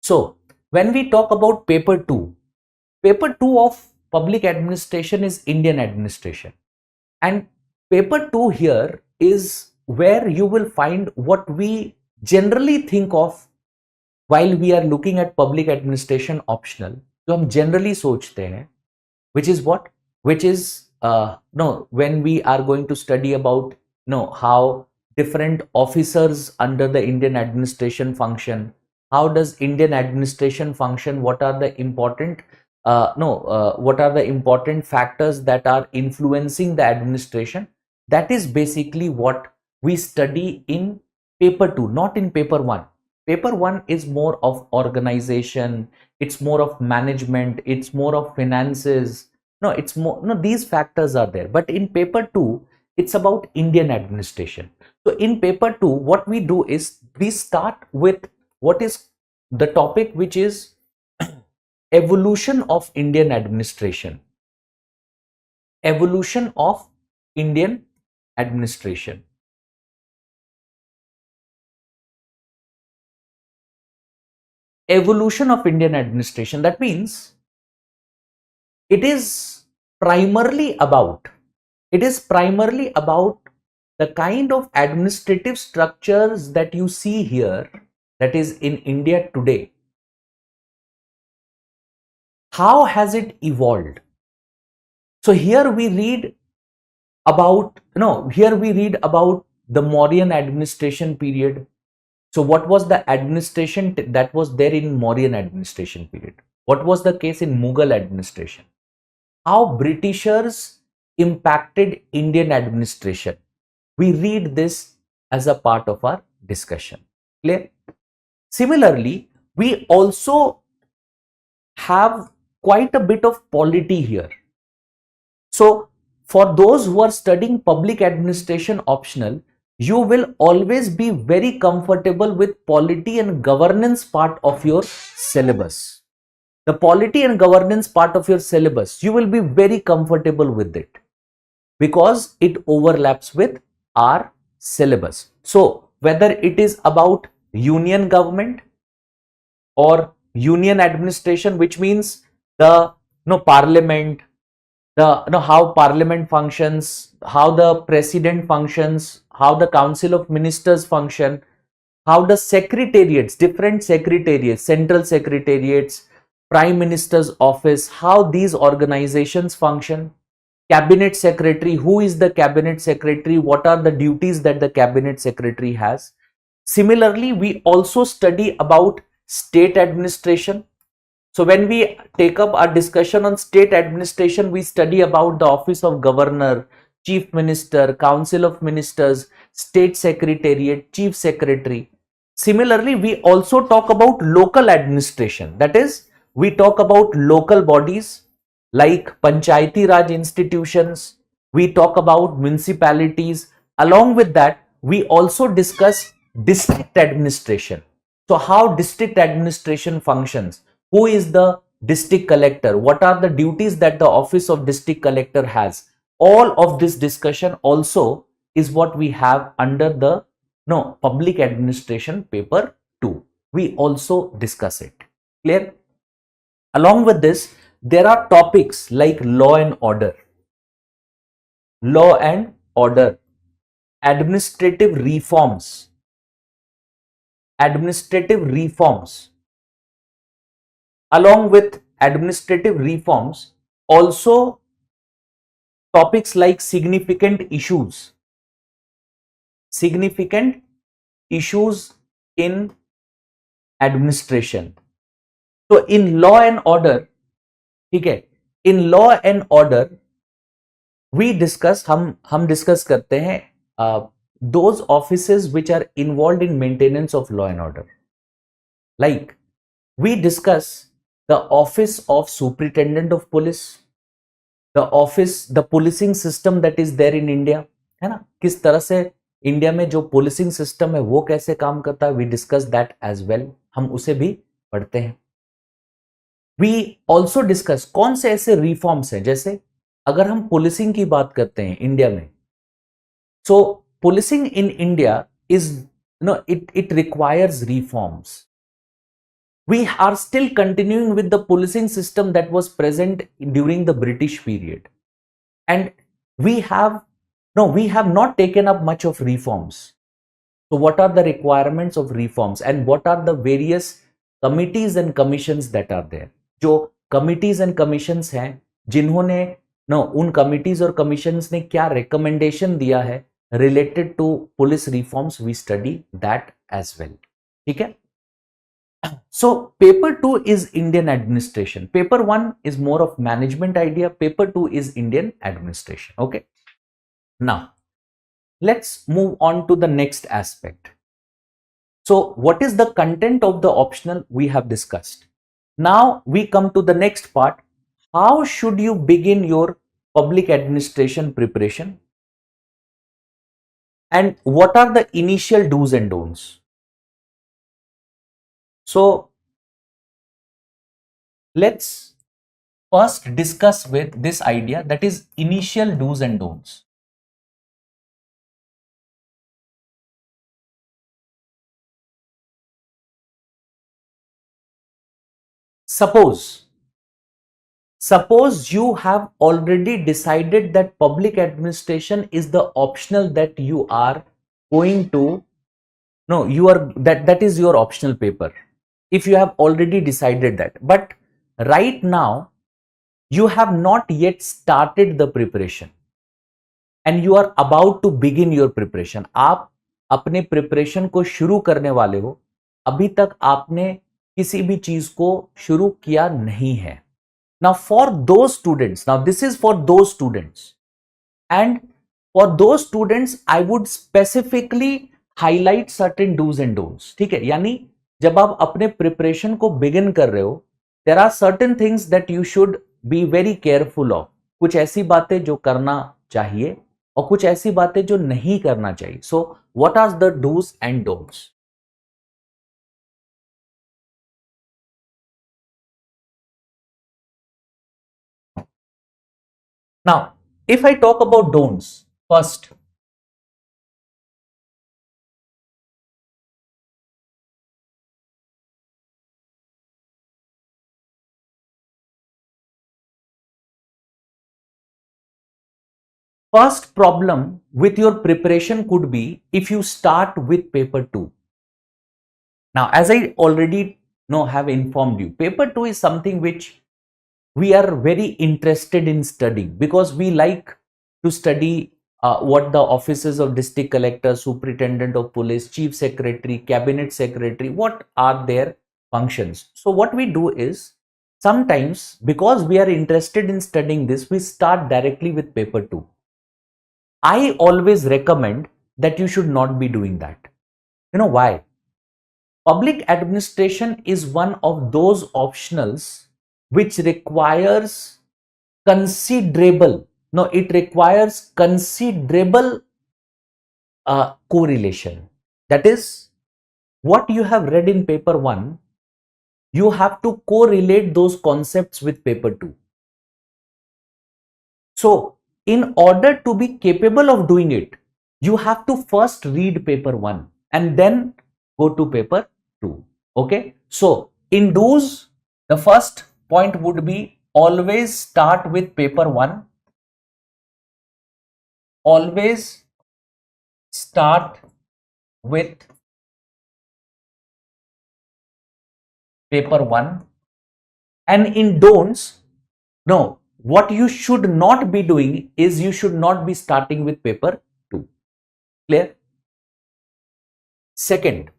So when we talk about paper 2 of public administration is Indian administration, and paper 2 here is where you will find what we generally think of while we are looking at public administration optional. जो हम generally सोचते हैं, which is what? Which is when we are going to study about how different officers under the Indian administration function, how does Indian administration function, what are the important what are the important factors that are influencing the administration. That is basically what we study in paper 2, not in paper 1. Paper 1 is more of organization, it's more of management, it's more of finances. It's more, these factors are there. But in paper 2, it's about Indian administration. So in paper 2, what we do is we start with what is the topic, which is evolution of Indian administration. Evolution of Indian administration. Evolution of Indian administration. That means it is primarily about the kind of administrative structures that you see here that is in India today, how has it evolved? So here we read about, here we read about the Mauryan administration period. So what was the administration that was there in Mauryan administration period? What was the case in Mughal administration? How Britishers impacted Indian administration? We read this as a part of our discussion. Clear? Similarly, we also have quite a bit of polity here. So for those who are studying public administration optional, you will always be very comfortable with polity and governance part of your syllabus. The polity and governance part of your syllabus, you will be very comfortable with it because it overlaps with our syllabus. So whether it is about union government or union administration, which means the parliament, the how parliament functions, how the president functions, how the council of ministers function, how the secretariats, different secretariats, central secretariats, prime minister's office, how these organizations function, cabinet secretary, who is the cabinet secretary, what are the duties that the cabinet secretary has. Similarly, we also study about state administration. So when we take up our discussion on state administration, we study about the office of governor, chief minister, council of ministers, state secretariat, chief secretary. Similarly, we also talk about local administration. That is, we talk about local bodies like Panchayati Raj institutions. We talk about municipalities. Along with that, we also discuss district administration. So how district administration functions? Who is the district collector? What are the duties that the office of district collector has? All of this discussion also is what we have under the public administration paper 2. We also discuss it. Clear? Along with this, there are topics like law and order, administrative reforms, along with administrative reforms, also topics like significant issues in administration. So in law and order, okay, in law and order, we discuss, हम discuss करते हैं those offices which are involved in maintenance of law and order. Like we discuss the office of superintendent of police, the policing system that is there in India, है ना, किस तरह से India में जो policing system है वो कैसे काम करता है, we discuss that as well, हम उसे भी पढ़ते हैं. We also discuss कौन से ऐसे reforms हैं, जैसे अगर हम policing की बात करते हैं इंडिया में, so policing in India is, it requires reforms. We are still continuing with the policing system that was present during the British period. And we have not taken up much of reforms. So what are the requirements of reforms and what are the various committees and commissions that are there? जो committees and commissions हैं, जिन्होंने उन committees और commissions ने क्या recommendation दिया है related to police reforms, we study that as well. ठीक है? So paper 2 is Indian administration. Paper 1 is more of management idea. Paper 2 is Indian administration. Okay. Now let's move on to the next aspect. So what is the content of the optional we have discussed? Now we come to the next part. How should you begin your public administration preparation? And what are the initial do's and don'ts? So let's first discuss with this idea, that is initial do's and don'ts. Suppose you have already decided that public administration is the optional that you are going to No, you are that is your optional paper if you have already decided that. But right now you have not yet started the preparation and you are about to begin your preparation. आप अपने preparation को शुरू करने वाले हो, अभी तक आपने किसी भी चीज को शुरू किया नहीं है. Now for those students, now this is for those students, and for those students I would specifically highlight certain do's and don'ts. ठीक है, यानी जब आप अपने प्रिपरेशन को बिगिन कर रहे हो, there are certain things that you should be very careful of. कुछ ऐसी बातें जो करना चाहिए और कुछ ऐसी बातें जो नहीं करना चाहिए. So what are the do's and don'ts? Now, if I talk about don'ts, first, first problem with your preparation could be if you start with paper 2. Now, as I already have informed you, paper 2 is something which we are very interested in studying because we like to study what the offices of district collector, superintendent of police, chief secretary, cabinet secretary, what are their functions. So what we do is sometimes because we are interested in studying this, we start directly with paper 2. I always recommend that you should not be doing that. You know why? Public administration is one of those optionals which requires considerable, no, it requires considerable correlation. That is, what you have read in paper 1, you have to correlate those concepts with paper 2. So, in order to be capable of doing it, you have to first read paper 1 and then go to paper 2. Okay. So, in those, the first point would be always start with paper 1. Always start with paper 1. And in don'ts, no, what you should not be doing is you should not be starting with paper 2. Clear? Second,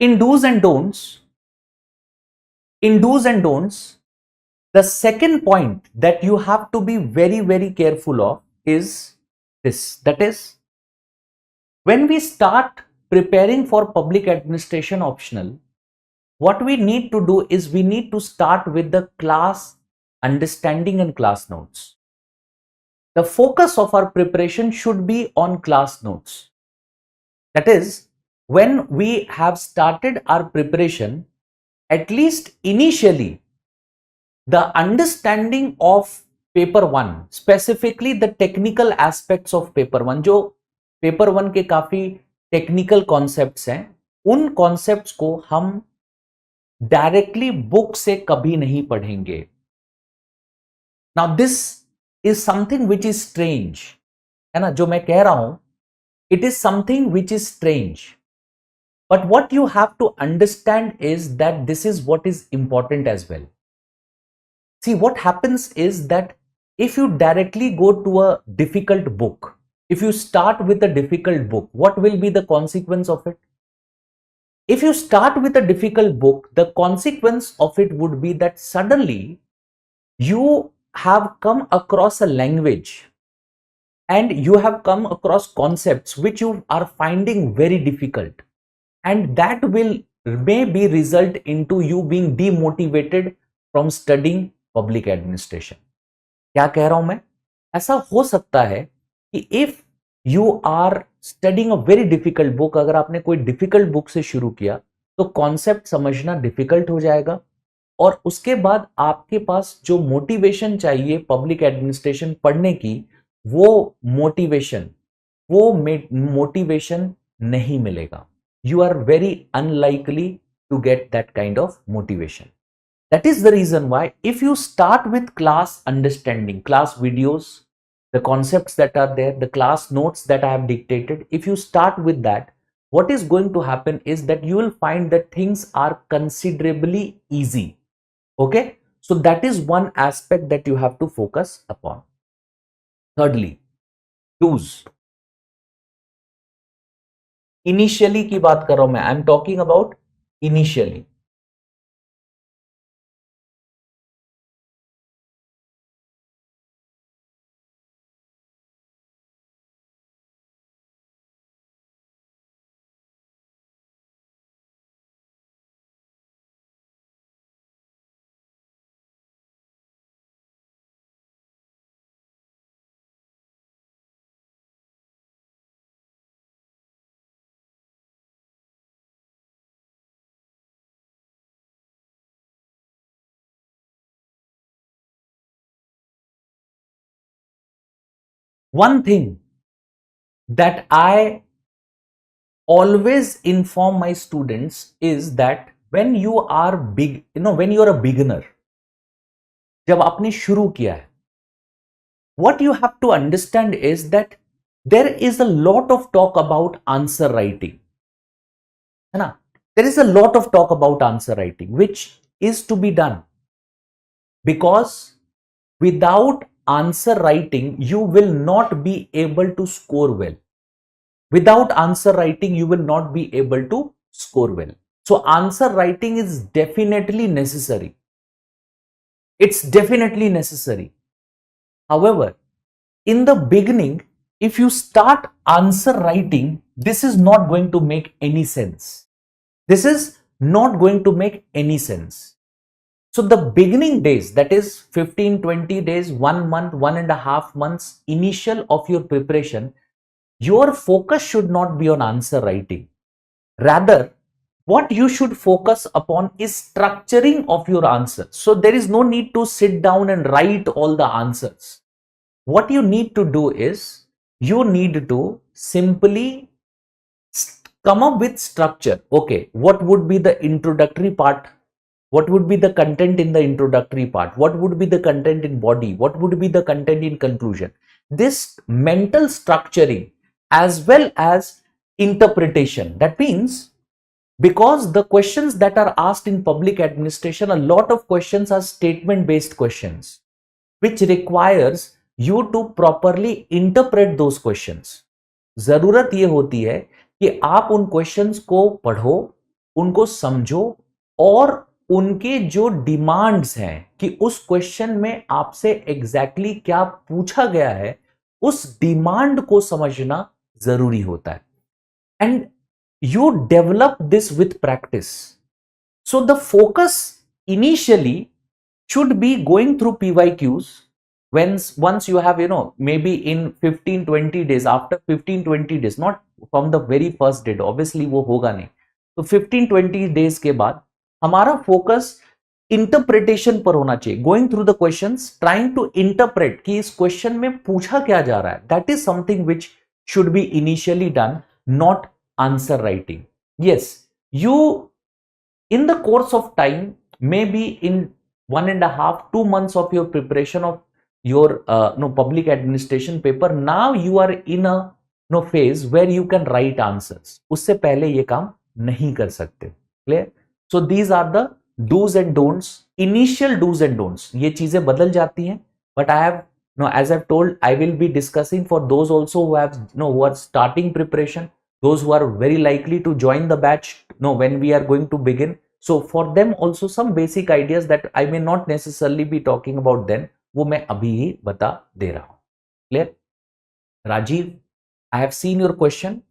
in do's and don'ts, the second point that you have to be very, very careful of is this. That is, when we start preparing for public administration optional, what we need to do is we need to start with the class understanding and class notes. The focus of our preparation should be on class notes. That is, when we have started our preparation, at least initially, the understanding of paper 1, specifically the technical aspects of paper 1, जो paper 1 के काफी technical concepts हैं, उन concepts को हम directly book से कभी नहीं पढ़ेंगे. Now this is something which is strange, है ना, जो मैं कह रहा हूं, it is something which is strange. But what you have to understand is that this is what is important as well. See, what happens is that if you directly go to a difficult book, if you start with a difficult book, what will be the consequence of it? If you start with a difficult book, the consequence of it would be that suddenly you have come across a language and you have come across concepts which you are finding very difficult, and that will maybe result into you being demotivated from studying public administration. क्या कह रहा हूं मैं? ऐसा हो सकता है कि if you are studying a very difficult book, अगर आपने कोई डिफिकल्ट बुक से शुरू किया तो कॉन्सेप्ट समझना डिफिकल्ट हो जाएगा, और उसके बाद आपके पास जो मोटिवेशन चाहिए पब्लिक एडमिनिस्ट्रेशन पढ़ने की, वो मोटिवेशन वो मोटिवेशन नहीं मिलेगा. You are very unlikely to get that kind of motivation. That is the reason why if you start with class understanding, class videos, the concepts that are there, the class notes that I have dictated, if you start with that, what is going to happen is that you will find that things are considerably easy. Okay, so that is one aspect that you have to focus upon. Thirdly, do's. Initially की बात कर रहा हूं मैं, I am talking about initially. One thing that I always inform my students is that when you are when you are a beginner, जब आपने शुरू किया है, what you have to understand is that there is a lot of talk about answer writing, है ना? There is a lot of talk about answer writing, which is to be done, because without answer writing, you will not be able to score well. Without answer writing, you will not be able to score well. So answer writing is definitely necessary. It's definitely necessary. However, in the beginning, if you start answer writing, this is not going to make any sense. This is not going to make any sense. So the beginning days, that is 15, 20 days, 1 month, 1.5 months initial of your preparation, your focus should not be on answer writing. Rather, what you should focus upon is structuring of your answer. So there is no need to sit down and write all the answers. What you need to do is, you need to simply come up with structure. Okay, what would be the introductory part? What would be the content in the introductory part? What would be the content in body? What would be the content in conclusion? This mental structuring as well as interpretation. That means, because the questions that are asked in public administration, a lot of questions are statement based questions, which requires you to properly interpret those questions. जरूरत ये होती है कि आप उन questions को पढ़ो, उनको समझो, और उनके जो डिमांड्स हैं कि उस क्वेश्चन में आपसे एग्जैक्टली क्या पूछा गया है, उस डिमांड को समझना जरूरी होता है. And you develop this with practice. So the focus initially should be going through PYQs. Once you have, maybe in 15-20 days, after 15-20 days, not from the very first day, obviously वो होगा नहीं, तो 15-20 days के बाद हमारा focus interpretation पर होना चाहिए. Going through the questions, trying to interpret कि इस क्वेश्चन में पूछा क्या जा रहा है. That is something which should be initially done, not answer writing. Yes, you in the course of time, maybe in 1.5-2 months of your preparation of your public administration paper, now you are in a phase where you can write answers. उससे पहले ये काम नहीं कर सकते. Clear? So these are the do's and don'ts, initial do's and don'ts. ये चीजें बदल जाती हैं, but I have as I've told, I will be discussing for those also who have who are starting preparation, those who are very likely to join the batch when we are going to begin. So for them also some basic ideas that I may not necessarily be talking about then, वो मैं अभी ही बता दे रहा हूं. Clear? Rajiv, I have seen your question.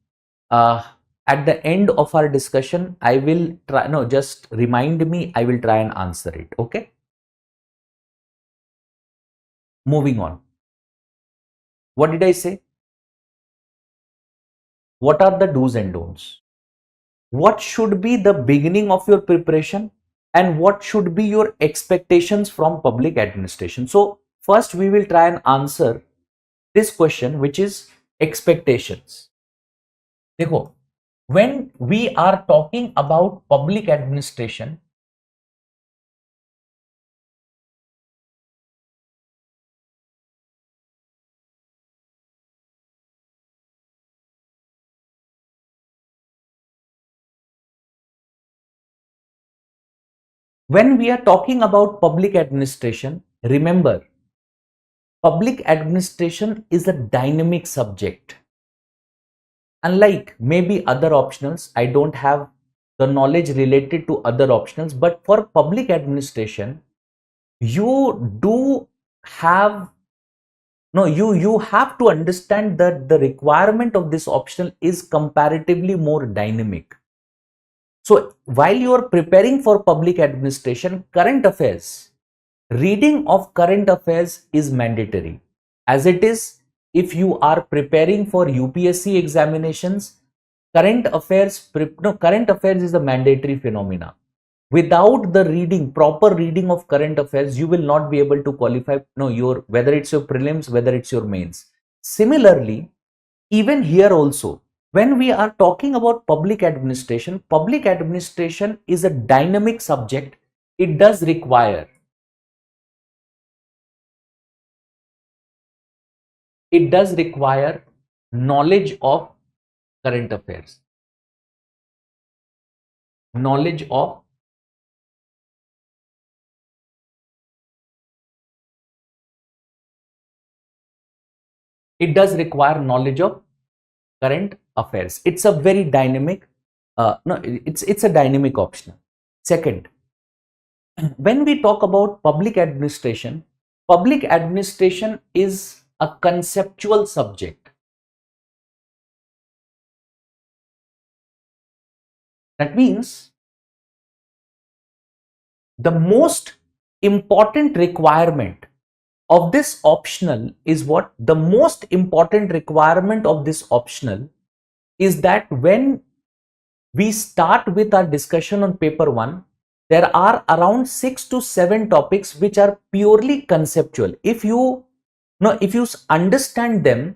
Uh, at the end of our discussion, I will try, no, just remind me, I will try and answer it. Okay. Moving on. What did I say? What are the do's and don'ts? What should be the beginning of your preparation? And what should be your expectations from public administration? So, first we will try and answer this question, which is expectations. देखो, when we are talking about public administration, remember, public administration is a dynamic subject. Unlike maybe other optionals, I don't have the knowledge related to other optionals, but for public administration, you do have no you have to understand that the requirement of this optional is comparatively more dynamic. So while you are preparing for public administration, current affairs, reading of current affairs is mandatory, as it is if you are preparing for UPSC examinations. Current affairs is a mandatory phenomena. Without the reading, proper reading of current affairs, you will not be able to qualify, no, your, whether it's your prelims, whether it's your mains. Similarly, even here also, when we are talking about public administration is a dynamic subject. It does require, knowledge of current affairs, knowledge of it does require knowledge of current affairs. It's a very dynamic, no, it's a dynamic option. Second, when we talk about public administration is a conceptual subject. That means the most important requirement of this optional is what? The most important requirement of this optional is that when we start with our discussion on paper 1, there are around 6 to 7 topics which are purely conceptual. If you understand them,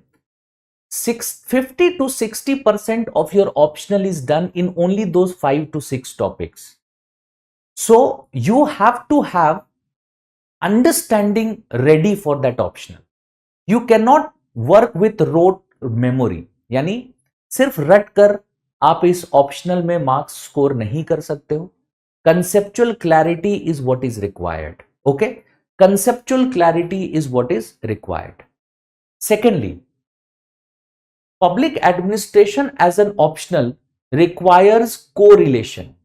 50 to 60% of your optional is done in only those 5 to 6 topics. So you have to have understanding ready for that optional. You cannot work with rote memory, यानी सिर्फ रट कर आप इस optional में marks score नहीं कर सकते हो. Conceptual clarity is what is required. Okay, conceptual clarity is what is required. Secondly, public administration as an optional requires correlation.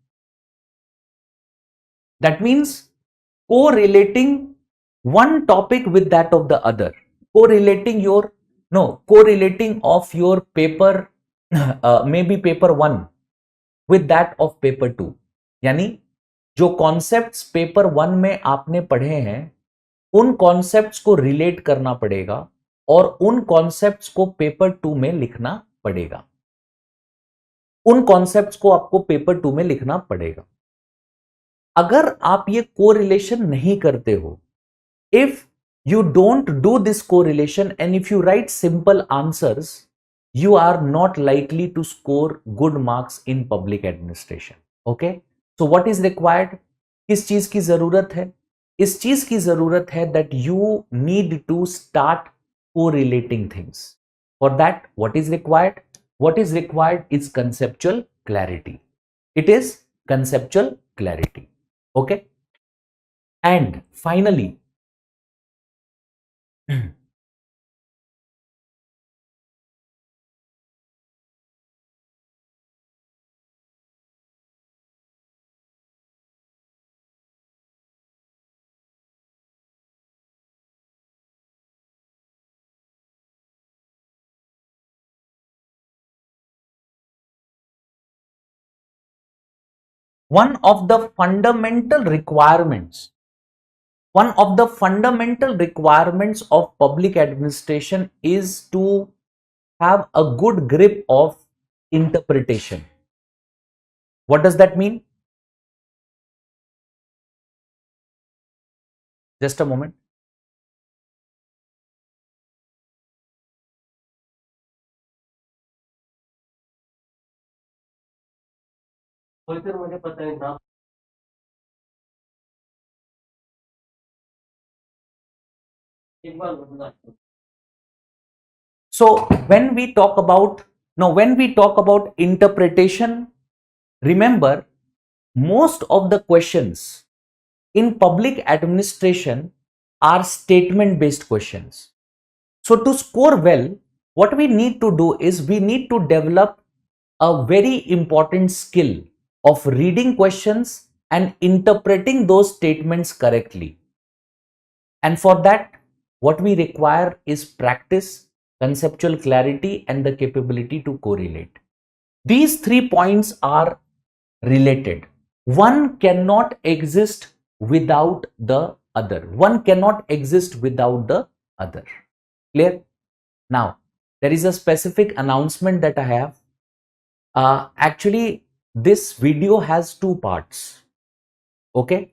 That means correlating one topic with that of the other, correlating of your paper maybe paper 1 with that of paper 2. यानी जो concepts paper 1 में आपने पढ़े हैं, उन concepts को relate करना पड़ेगा और उन कॉन्सेप्ट्स को पेपर 2 में लिखना पड़ेगा. उन कॉन्सेप्ट्स को आपको पेपर 2 में लिखना पड़ेगा. अगर आप ये कोरिलेशन नहीं करते हो, if you don't do this correlation and if you write simple answers, you are not likely to score good marks in public administration. Okay, so what is required? किस चीज की जरूरत है? इस चीज की जरूरत है that you need to start correlating things. For that, what is required? What is required is conceptual clarity. It is conceptual clarity. Okay, and finally, one of the fundamental requirements one of the fundamental requirements of public administration is to have a good grip of interpretation. What does that mean? Just a moment. So when we talk about interpretation, remember most of the questions in public administration are statement based questions. So to score well, what we need to do is we need to develop a very important skill of reading questions and interpreting those statements correctly. And for that, what we require is practice, conceptual clarity, and the capability to correlate. These 3 points are related. One cannot exist without the other. One cannot exist without the other. Clear? Now, there is a specific announcement that I have. Actually, this video has 2 parts. Okay?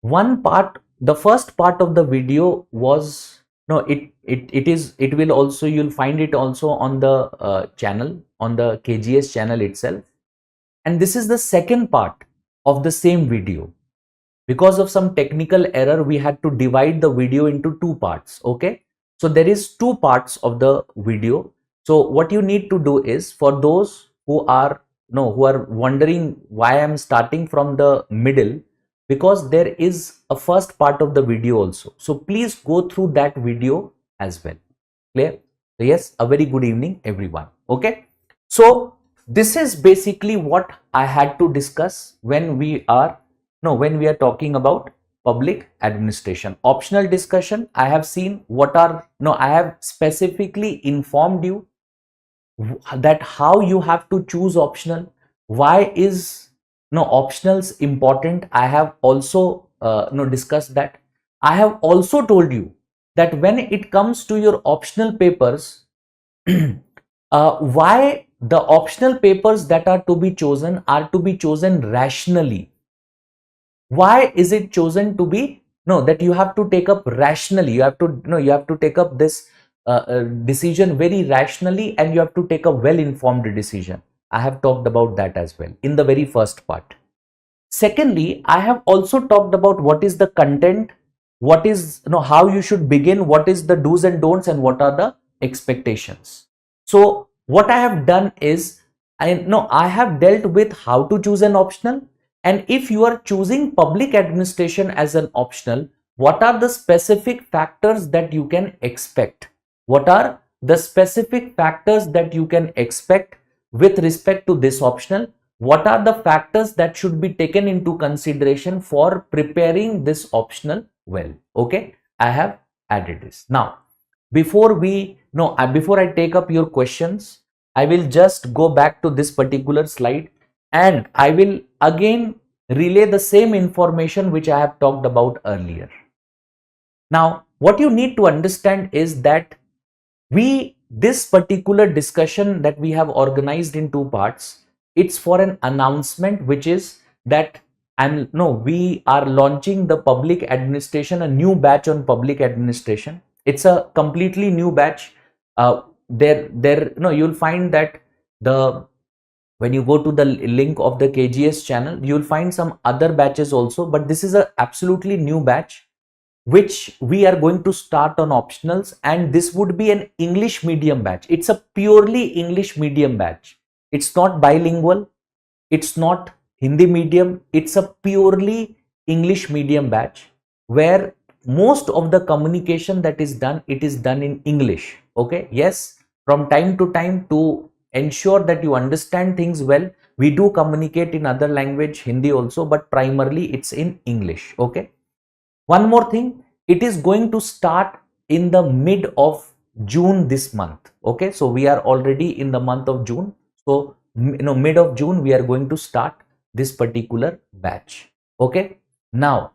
One part, the first part of the video was, no, it will also, you'll find it also on the channel, on the KGS channel itself. And this is the second part of the same video. Because of some technical error, we had to divide the video into 2 parts. Okay? So there is 2 parts of the video. So what you need to do is, for those who are wondering why I'm starting from the middle, because there is a first part of the video also. So please go through that video as well. Clear? So yes, a very good evening, everyone. Okay? So this is basically what I had to discuss when we are talking about public administration. Optional discussion, I have seen I have specifically informed you that how you have to choose optional. Why is optionals important? I have also discussed that. I have also told you that when it comes to your optional papers, why the optional papers that are to be chosen rationally. Why is it chosen to be that you have to take up rationally? You have to take up this decision very rationally, and you have to take a well-informed decision. I have talked about that as well in the very first part. Secondly, I have also talked about what is the content, what is how you should begin, what is the do's and don'ts, and what are the expectations. So what I have done is I have dealt with how to choose an optional. And if you are choosing public administration as an optional, what are the specific factors that you can expect? What are the specific factors that you can expect with respect to this optional? What are the factors that should be taken into consideration for preparing this optional well? Okay, I have added this. Now, before I take up your questions, I will just go back to this particular slide, and I will again relay the same information which I have talked about earlier. Now, what you need to understand is that this particular discussion that we have organized in 2 parts, it's for an announcement, which is that we are launching the public administration, a new batch on public administration. It's a completely new batch. You'll find that when you go to the link of the KGS channel, you'll find some other batches also, but this is a absolutely new batch which we are going to start on optionals, and this would be an English medium batch. It's a purely English medium batch. It's not bilingual, it's not Hindi medium, it's a purely English medium batch where most of the communication that is done, it is done in English. Okay, yes, from time to time, to ensure that you understand things well, we do communicate in other language, Hindi also, but primarily it's in English. Okay. One more thing, it is going to start in the mid of June this month. Okay, so we are already in the month of June. So mid of June we are going to start. this particular batch. Okay. Now,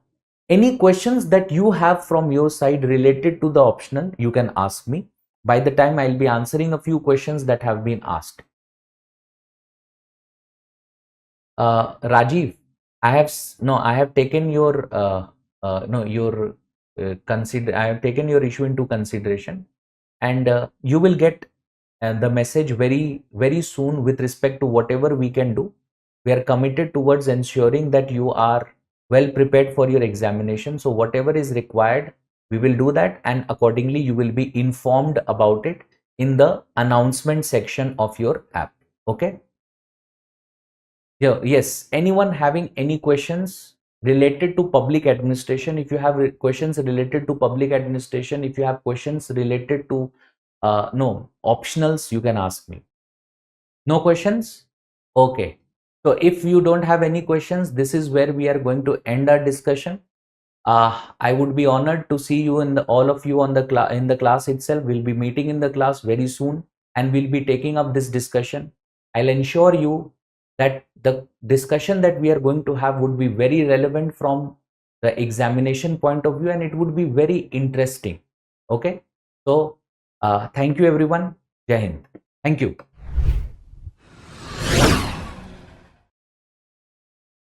any questions that you have from your side related to the optional, you can ask me. By the time I'll be answering a few questions that have been asked. Rajiv, I have taken your no your I have taken your issue into consideration, and you will get the message very soon with respect to whatever we can do. We are committed towards ensuring that you are well prepared for your examination. So whatever is required, we will do that, and accordingly you will be informed about it in the announcement section of your app. Okay. Yeah, yes. Anyone having any questions related to public administration? If you have questions related to public administration, if you have questions related to no optionals, you can ask me. No questions? Okay. So if you don't have any questions, this is where we are going to end our discussion. I would be honored to see you and all of you on the in the class itself. We'll be meeting in the class very soon, and we'll be taking up this discussion. I'll ensure you that the discussion that we are going to have would be very relevant from the examination point of view, and it would be very interesting. Okay. So thank you everyone. Jai Hind. Thank you.